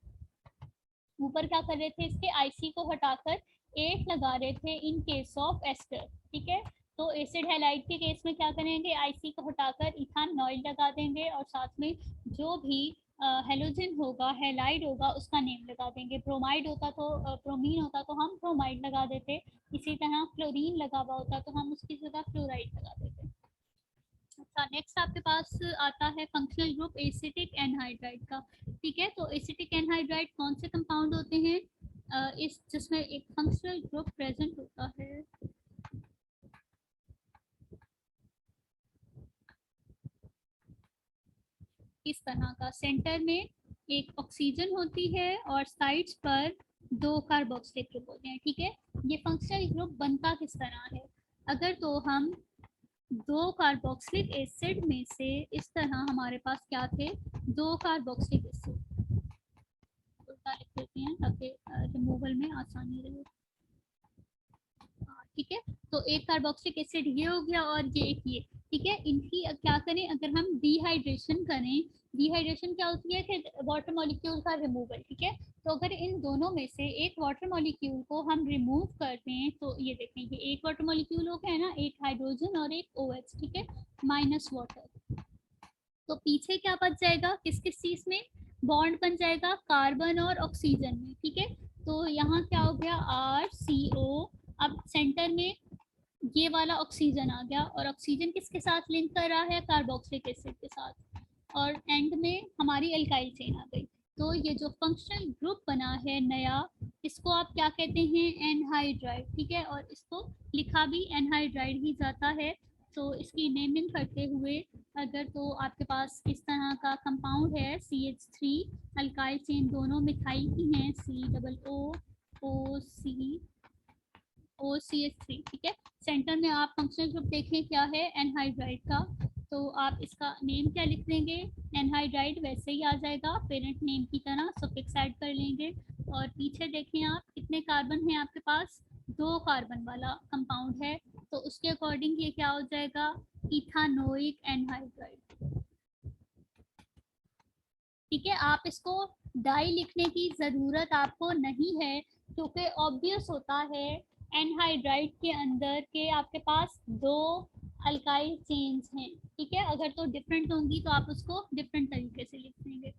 Speaker 1: ऊपर क्या कर रहे थे, इसके IC को हटाकर 8 लगा रहे थे इन केस ऑफ एस्टर। ठीक है, तो एसिड हैलाइड के केस में क्या करेंगे, IC को हटाकर इथानॉइल लगा देंगे, और साथ में जो भी हेलोजन होगा, हैलाइड होगा, उसका नेम लगा देंगे। ब्रोमाइड होता तो ब्रोमीन होता तो हम ब्रोमाइड लगा देते, इसी तरह क्लोरीन लगा हुआ होता तो हम उसकी जगह क्लोराइड लगा देते। अच्छा, नेक्स्ट आपके पास आता है फंक्शनल ग्रुप एसिटिक एनहाइड्राइड का। ठीक है, तो एसिटिक एनहाइड्राइड कौन से कंपाउंड होते हैं, इस जिसमें एक फंक्शनल ग्रुप प्रेजेंट होता है। इस तरह का, सेंटर में एक ऑक्सीजन होती है और साइड्स पर 2 कार्बोक्सिलिक ग्रुप होते हैं। ठीक है, ये फंक्शनल ग्रुप बनता किस तरह है, अगर तो हम 2 कार्बोक्सिलिक एसिड में से इस तरह हमारे पास क्या थे, 2 कार्बोक्सिलिक एसिड, उल्टा लिख देते हैं ताकि रिमूवल में आसानी रहे। ठीक है, तो एक कार्बोक्सिलिक एसिड ये हो गया और ये एक ये। ठीक है, इनकी क्या करें, अगर हम डिहाइड्रेशन करें, डिहाइड्रेशन क्या होती है कि वाटर मॉलिक्यूल का रिमूवल। ठीक है, तो अगर इन दोनों में से एक वाटर मॉलिक्यूल को हम रिमूव कर दें, तो ये देखें कि एक वाटर मॉलिक्यूल हो गया ना, एक हाइड्रोजन और एक OH। ठीक है, माइनस वाटर, तो पीछे क्या बच जाएगा, किस किस चीज में बॉन्ड बन जाएगा, कार्बन और ऑक्सीजन में। ठीक है, तो यहाँ क्या हो गया, RCO। अब सेंटर में ये वाला ऑक्सीजन आ गया, और ऑक्सीजन किसके साथ लिंक कर रहा है, कार्बोक्सिलिक एसिड के साथ, और एंड में हमारी एल्काइल चेन आ गई। तो ये जो फंक्शनल ग्रुप बना है नया, इसको आप क्या कहते हैं, एनहाइड्राइड। ठीक है, और इसको लिखा भी एनहाइड्राइड ही जाता है। तो इसकी नेमिंग करते हुए, अगर तो आपके पास इस तरह का कंपाउंड है CH3, अल्काइल चेन दोनों मिथाइल की हैं, COOCH3। ठीक है, सेंटर में आप फंक्शनल ग्रुप देखें क्या है, एनहाइड्राइड का, तो आप इसका नेम क्या लिख देंगे, एनहाइड्राइड वैसे ही आ जाएगा, पेरेंट नेम की तरह सफिक्स ऐड कर लेंगे। और पीछे देखें आप, कितने कार्बन हैं आपके पास, 2 कार्बन वाला कंपाउंड है, तो उसके अकॉर्डिंग ये क्या हो जाएगा, इथानोइक एनहाइड्राइड। ठीक है, आप इसको डाई लिखने की ज़रूरत आपको नहीं है, क्योंकि ऑब्वियस होता है एनहाइड्राइड के अंदर के आपके पास 2 अल्काइल चेन्स हैं। ठीक है, अगर तो डिफरेंट होंगी तो आप उसको डिफरेंट तरीके से लिख देंगे।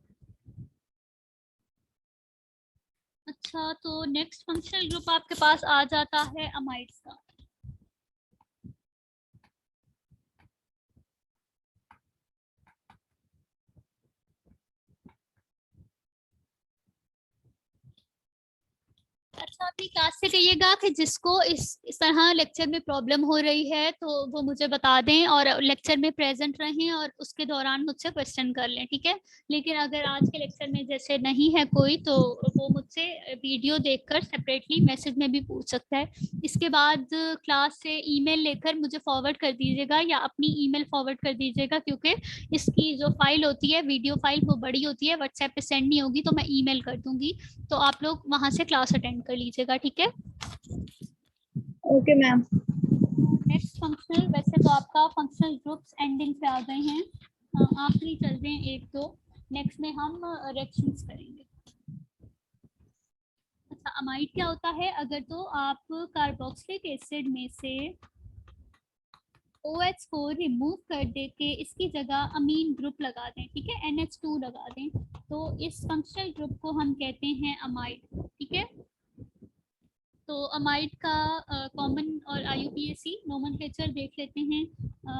Speaker 1: अच्छा, तो नेक्स्ट फंक्शनल ग्रुप आपके पास आ जाता है अमाइड्स का। अच्छा, अपनी क्लास से कहिएगा कि जिसको इस तरह लेक्चर में प्रॉब्लम हो रही है तो वो मुझे बता दें और लेक्चर में प्रेजेंट रहें और उसके दौरान मुझसे क्वेश्चन कर लें। ठीक है, लेकिन अगर आज के लेक्चर में जैसे नहीं है कोई, तो वो मुझसे वीडियो देखकर सेपरेटली मैसेज में भी पूछ सकता है। इसके बाद क्लास से ईमेल लेकर मुझे फॉरवर्ड कर दीजिएगा, या अपनी ईमेल फॉरवर्ड कर दीजिएगा, क्योंकि इसकी जो फाइल होती है, वीडियो फाइल, वो बड़ी होती है, व्हाट्सएप पे सेंड नहीं होगी, तो मैं ईमेल कर दूंगी, तो आप लोग वहां से क्लास अटेंड कर लीजिएगा। ठीक है,
Speaker 2: ओके मैम।
Speaker 1: नेक्स्ट फंक्शनल, वैसे तो आपका फंक्शनल ग्रुप्स एंडिंग पे आ गए हैं, आखिरी चल रहे हैं 1-2, नेक्स्ट में हम रिएक्शंस करेंगे। अच्छा, अमाइड क्या होता है, अगर तो आप कार्बोक्सिलिक एसिड में से OH को रिमूव कर दे के इसकी जगह अमीन ग्रुप लगा दें, ठीक है, NH2 लगा दें, तो इस फंक्शनल ग्रुप को हम कहते हैं अमाइड। ठीक है, तो अमाइड का कॉमन और IUPAC नोमेनक्लेचर देख लेते हैं।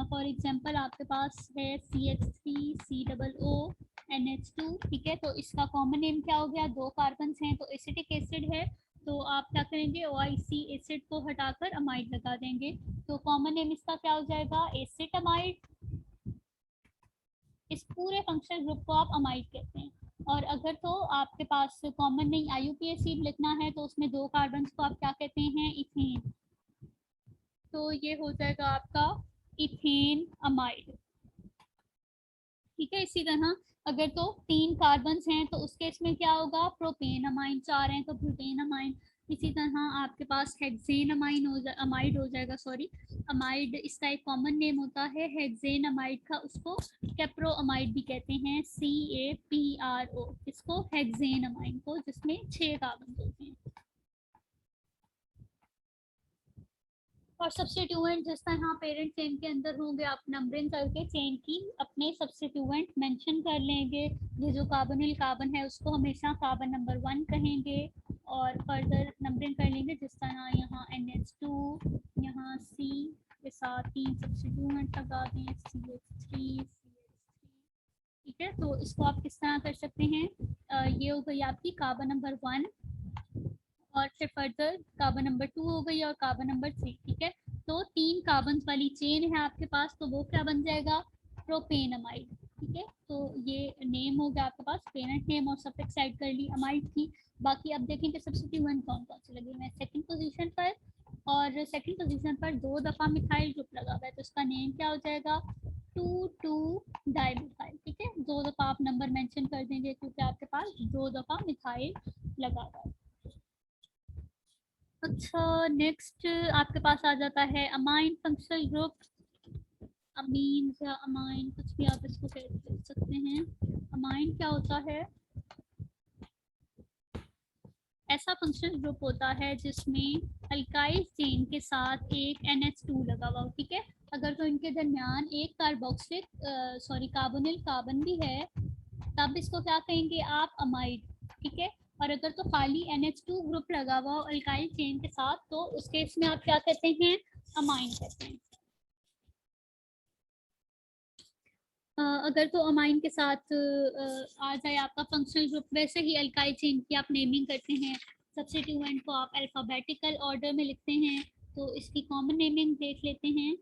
Speaker 1: फॉर एग्जांपल आपके पास है CH3 COO NH2। ठीक है, तो इसका कॉमन नेम क्या हो गया, 2 कार्बन हैं, तो एसिटिक एसिड है, तो आप क्या करेंगे, OIC एसिड को हटाकर अमाइड लगा देंगे, तो कॉमन नेम इसका क्या हो जाएगा, एसिटामाइड। इस पूरे फंक्शनल ग्रुप को आप अमाइड कहते हैं। और अगर तो आपके पास कॉमन नहीं IUPAC लिखना है तो उसमें 2 कार्बन को आप क्या कहते हैं, इथेन। तो ये हो जाएगा आपका इथेन अमाइड, ठीक है। इसी तरह अगर तो 3 कार्बन हैं तो उस केस में क्या होगा, प्रोपेन अमाइन, 4 हैं तो ब्यूटेन अमाइन। इसी तरह आपके पास हेक्सेन अमाइन अमाइड हो जाएगा, सॉरी अमाइड इसका एक कॉमन नेम होता है हेक्सेन अमाइड का, उसको कैप्रो अमाइड भी कहते हैं, CAPRO, इसको हेक्सेन अमाइन को, जिसमें 6 कार्बन होते हैं। और सब्स्टिट्यूएंट जिस तरह पेरेंट चेन के अंदर होंगे, आप नंबरिंग करके चेन की अपने सब्स्टिट्यूएंट मेंशन कर लेंगे। ये जो कार्बोनिल कार्बन है उसको हमेशा कार्बन नंबर 1 कहेंगे, और फर्दर नंबरिंग कर लेंगे जिस तरह यहाँ NH2, यहाँ C के साथ 3 सब्स्टिट्यूएंट लगा दें, CH3, ठीक है। तो इसको आप किस तरह कर सकते हैं, ये हो गई आपकी कार्बन नंबर 1, और फिर फर्दर कार्बन नंबर 2 हो गई और कार्बन नंबर 3, ठीक है। तो 3 कार्बन वाली चेन है आपके पास, तो वो क्या बन जाएगा, प्रोपेन अमाइड, ठीक है। तो ये नेम हो गया आपके पास, पेरेंट नेम और सफिक्स ऐड कर ली, अमाइड थी। बाकी अब देखेंगे सब्स्टिट्यूएंट कौन कौन से लगे हुए हैं सेकंड पोजीशन पर, और सेकंड पोजीशन पर 2 दफा मिथाइल ग्रुप लगा हुआ है, तो इसका नेम क्या हो जाएगा, 2,2 डाइमिथाइल, ठीक है। 2 दफा आप नंबर मेंशन कर देंगे क्योंकि आपके पास 2 दफा मिथाइल लगा हुआ है। अच्छा, नेक्स्ट आपके पास आ जाता है अमाइन फंक्शनल ग्रुप, अमीन या अमाइन, कुछ भी आप इसको कह सकते हैं। अमाइन क्या होता है, ऐसा फंक्शनल ग्रुप होता है जिसमें अल्काइल चेन के साथ एक NH2 लगा हुआ हो, ठीक है। अगर तो इनके दरमियान एक कार्बोक्सिलिक कार्बोनिल कार्बन भी है, तब इसको क्या कहेंगे आप, अमाइड, ठीक है। और अगर तो खाली NH2 ग्रुप लगा हुआ हो अल्काइल चेन के साथ, तो उस केस में आप क्या कहते हैं, अमाइन कहते हैं। अगर तो अमाइन के साथ आ जाए आपका फंक्शनल ग्रुप, वैसे ही अल्काइल चेन की आप नेमिंग करते हैं, सब्स्टिट्यूएंट को आप अल्फाबेटिकल ऑर्डर में लिखते हैं, तो इसकी कॉमन नेमिंग देख लेते हैं।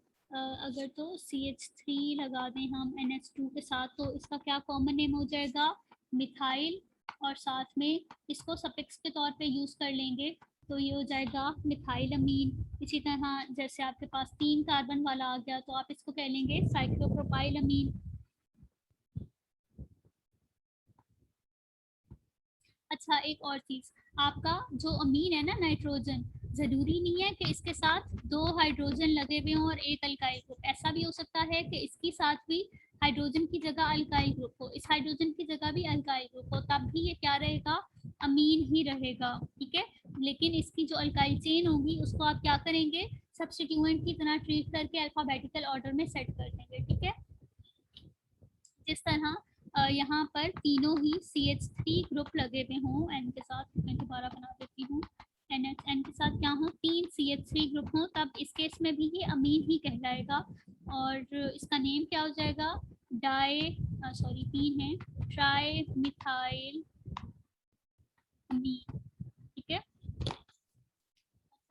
Speaker 1: अगर तो CH3 लगा दें हम NH2 के साथ, तो इसका क्या कॉमन नेम हो जाएगा, मिथाइल, और साथ में इसको सफिक्स के तौर पे यूज़ कर लेंगे, तो ये हो जाएगा मिथाइल अमीन। इसी तरह जैसे आपके पास 3 कार्बन वाला आ गया, तो आप इसको कह लेंगे साइक्लोप्रोपाइल अमीन। अच्छा, एक और चीज, आपका जो अमीन है ना, नाइट्रोजन, जरूरी नहीं है कि इसके साथ 2 हाइड्रोजन लगे हुए हों और एक अल्काइल ग्रुप, ऐसा भी हो सकता है कि इसके साथ भी हाइड्रोजन की जगह अल्काइल ग्रुप हो, इस हाइड्रोजन की जगह भी अल्काइल ग्रुप हो, तब भी ये क्या रहेगा, अमीन ही रहेगा, ठीक है। लेकिन इसकी जो अल्काइल चेन होगी उसको आप क्या करेंगे, सब्स्टिट्यूएंट की तरह ट्रीट करके अल्फाबेटिकल ऑर्डर में सेट कर देंगे, ठीक है। जिस तरह यहाँ पर तीनों ही CH3 ग्रुप लगे हुए हों N के साथ, मैं दोबारा बना देती हूँ, NH N के साथ क्या हो, 3 CH3 ग्रुप हों, तब इस केस में भी ये अमीन ही कहलाएगा, और इसका नेम क्या हो जाएगा, 3 है, ट्राई मिथाइल अमीन, ठीक है।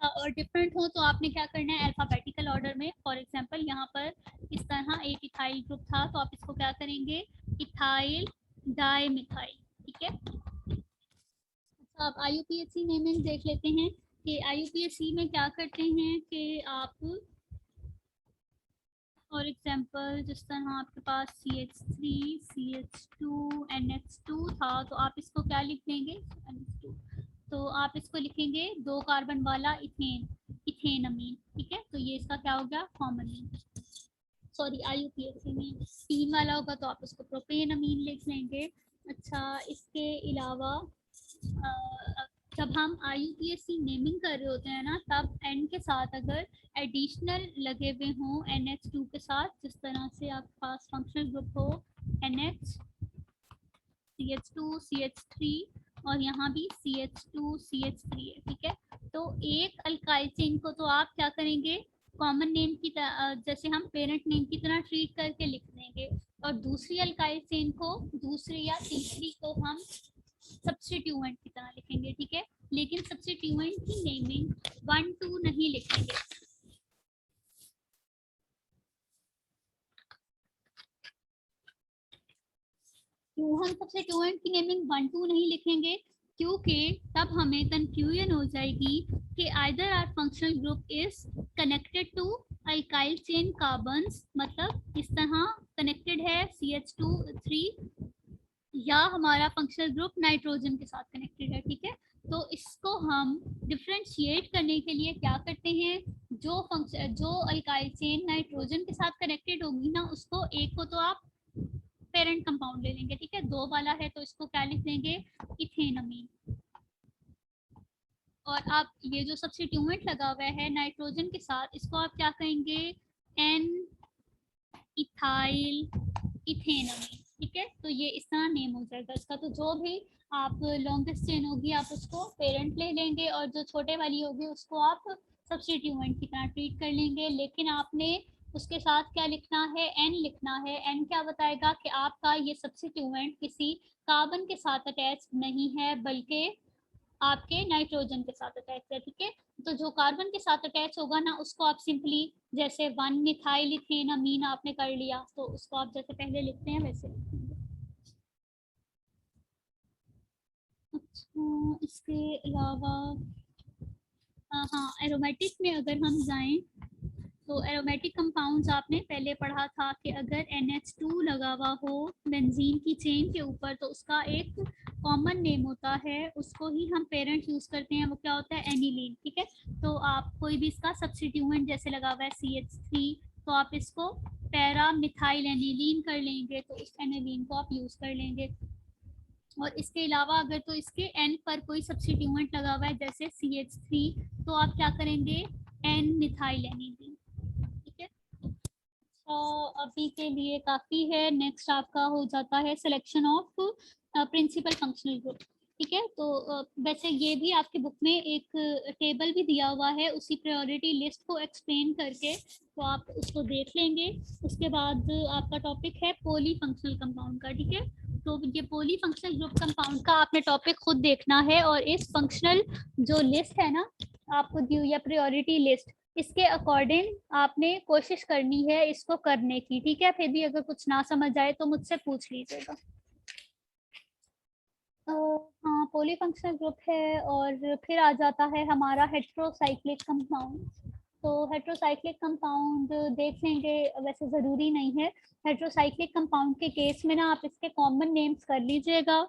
Speaker 1: और डिफरेंट हो तो आपने क्या करना है, अल्फाबेटिकल ऑर्डर में, फॉर एग्जांपल यहाँ पर इस तरह एक इथाइल ग्रुप था, तो आप इसको क्या करेंगे, इथाइल डाइमिथाइल, ठीक है। अच्छा, आप IUPAC नेमिंग देख लेते हैं कि IUPAC में क्या करते हैं कि आप फॉर एग्जांपल जिस तरह आपके पास CH3, CH2, NH2 था, तो आप इसको क्या लिख देंगे, NH2, तो आप इसको लिखेंगे 2 कार्बन वाला इथेन, इथेन अमीन, ठीक है। तो ये इसका क्या हो गया, कॉमन नेम। सॉरी, IUPAC में 3 वाला होगा तो आप उसको प्रोपेन अमीन लिख लेंगे। अच्छा, इसके अलावा जब हम IUPAC नेमिंग कर रहे होते हैं ना, तब N के साथ अगर एडिशनल लगे हुए हों NH2 के साथ, जिस तरह से आपके पास फंक्शनल ग्रुप हो NH, CH2, CH3, और यहाँ भी CH2, CH3 है, ठीक है। तो एक अल्काइल चेन को तो आप क्या करेंगे, कॉमन नेम की जैसे हम पेरेंट नेम की तरह ट्रीट करके लिख देंगे, और दूसरी अल्काइल चेन को, दूसरी या तीसरी को हम सब्स्टिट्यूएंट की तरह लिखेंगे, ठीक है। लेकिन सब्स्टिट्यूएंट की नेमिंग 1, 2 नहीं लिखेंगे। क्यों अब हम सब्स्टिट्यूएंट की नेमिंग 1 2 नहीं लिखेंगे, क्योंकि तब हमें कंफ्यूजन हो जाएगी कि either are functional group is connected to alkyl chain carbons, मतलब इस तरह कनेक्टेड है CH2 3, या हमारा फंक्शनल ग्रुप नाइट्रोजन के साथ कनेक्टेड है। ठीक है, तो इसको हम डिफ्रेंशिएट करने के लिए क्या करते हैं, जो अल्काइल चेन नाइट्रोजन के साथ कनेक्टेड होगी ना, उसको एक को तो आप पेरेंट कंपाउंड ले लेंगे। ठीक है, 2 वाला है तो इसको क्या लिख देंगे, इथेनमीन। और आप ये जो सब्स्टिट्यूएंट लगा हुआ है नाइट्रोजन के साथ, इसको आप क्या कहेंगे, एन इथाइल इथेनमीन। ठीक है, तो ये इस तरह नेम हो जाएगा इसका। तो जो भी आप लॉन्गेस्ट चेन होगी आप उसको पेरेंट ले लेंगे, और जो छोटे वाली होगी उसको आप सब्स्टिट्यूएंट की तरह ट्रीट कर लेंगे। लेकिन आपने उसके साथ क्या लिखना है, एन लिखना है। एन क्या बताएगा कि आपका ये सब्स्टिट्यूएंट किसी कार्बन के साथ अटैच नहीं है, बल्कि आपके नाइट्रोजन के साथ अटैच है। ठीक है, तो जो कार्बन के साथ अटैच होगा ना, उसको आप सिंपली जैसे 1 मिथाइल इथेनमीन आपने कर लिया, तो उसको आप जैसे पहले लिखते हैं वैसे लिखेंगे। अच्छा, इसके अलावा हाँ, एरोमेटिक में अगर हम जाएं तो एरोमेटिक कंपाउंड्स आपने पहले पढ़ा था कि अगर NH2 लगा हुआ हो बेंजीन की चेन के ऊपर, तो उसका एक कॉमन नेम होता है, उसको ही हम पेरेंट यूज करते हैं, वो क्या होता है, एनिलीन। ठीक है, तो आप कोई भी इसका सब्स्टिट्यूएंट जैसे लगा हुआ है CH3, तो आप इसको पैरा मिथाइल एनिलीन कर लेंगे, तो इस एनिलीन को आप यूज कर लेंगे। और इसके अलावा अगर तो इसके एन पर कोई सब्स्टिट्यूएंट लगा हुआ है जैसे CH3, तो आप क्या करेंगे, एन मिथाइल एनिलीन। ठीक है, तो अभी के लिए काफ़ी है। नेक्स्ट आपका हो जाता है selection of principal functional group. ठीक है, तो वैसे ये भी आपके बुक में एक टेबल भी दिया हुआ है उसी प्रायोरिटी लिस्ट को एक्सप्लेन करके, तो आप उसको देख लेंगे। उसके बाद आपका टॉपिक है पॉली फंक्शनल कंपाउंड का। ठीक है, तो ये पॉली फंक्शनल ग्रुप कंपाउंड का आपने टॉपिक खुद देखना है, और इस फंक्शनल जो लिस्ट है ना आपको दी हुई है प्रायोरिटी लिस्ट, इसके अकॉर्डिंग आपने कोशिश करनी है इसको करने की। ठीक है, फिर भी अगर कुछ ना समझ आए तो मुझसे पूछ लीजिएगा। हाँ, पॉलीफंक्शनल ग्रुप है, और फिर आ जाता है हमारा हेट्रोसाइक्लिक कंपाउंड। तो हेट्रोसाइक्लिक कंपाउंड देख लेंगे, वैसे ज़रूरी नहीं है। हेट्रोसाइक्लिक कंपाउंड के केस में ना आप इसके कॉमन नेम्स कर लीजिएगा,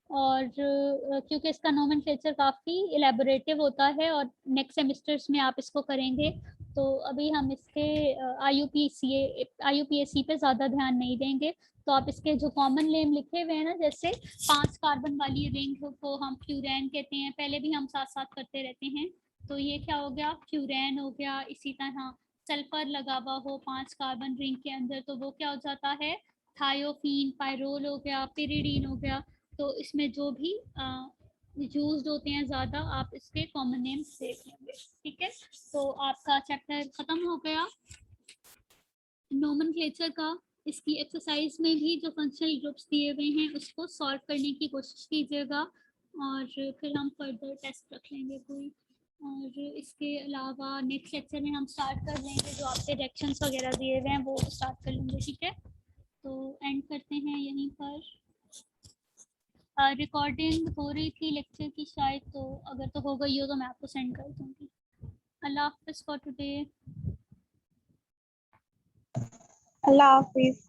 Speaker 1: और क्योंकि इसका नोमेनक्लेचर काफ़ी इलेबोरेटिव होता है, और नेक्स्ट सेमेस्टर्स में आप इसको करेंगे। तो अभी हम इसके IUPAC पे ज़्यादा ध्यान नहीं देंगे। तो आप इसके जो कॉमन नेम लिखे हुए हैं ना, जैसे 5 कार्बन वाली रिंग को हम फ्यूरैन कहते हैं, पहले भी हम साथ साथ करते रहते हैं। तो ये क्या हो गया, फ्यूरैन हो गया। इसी तरह सल्फर लगा हुआ हो 5 कार्बन रिंग के अंदर, तो वो क्या हो जाता है, थायोफीन। पायरोल हो गया, पिरिडीन हो गया। तो इसमें जो भी यूज्ड होते हैं ज़्यादा, आप इसके कॉमन नेम्स देख लेंगे। ठीक है, तो आपका चैप्टर ख़त्म हो गया नोमेनक्लेचर का। इसकी एक्सरसाइज में भी जो फंक्शनल ग्रुप्स दिए हुए हैं उसको सॉल्व करने की कोशिश कीजिएगा, और फिर हम फर्दर टेस्ट रख लेंगे कोई। और इसके अलावा नेक्स्ट लेक्चर में हम स्टार्ट कर लेंगे, जो आपके रिएक्शंस वगैरह दिए हुए हैं वो स्टार्ट कर लेंगे। ठीक है, तो एंड करते हैं यहीं पर। रिकॉर्डिंग हो रही थी लेक्चर की शायद, तो अगर तो हो गई हो तो मैं आपको सेंड कर दूँगी। अल्लाह हाफ़िज़ फॉर टुडे।
Speaker 2: Allah Hafiz.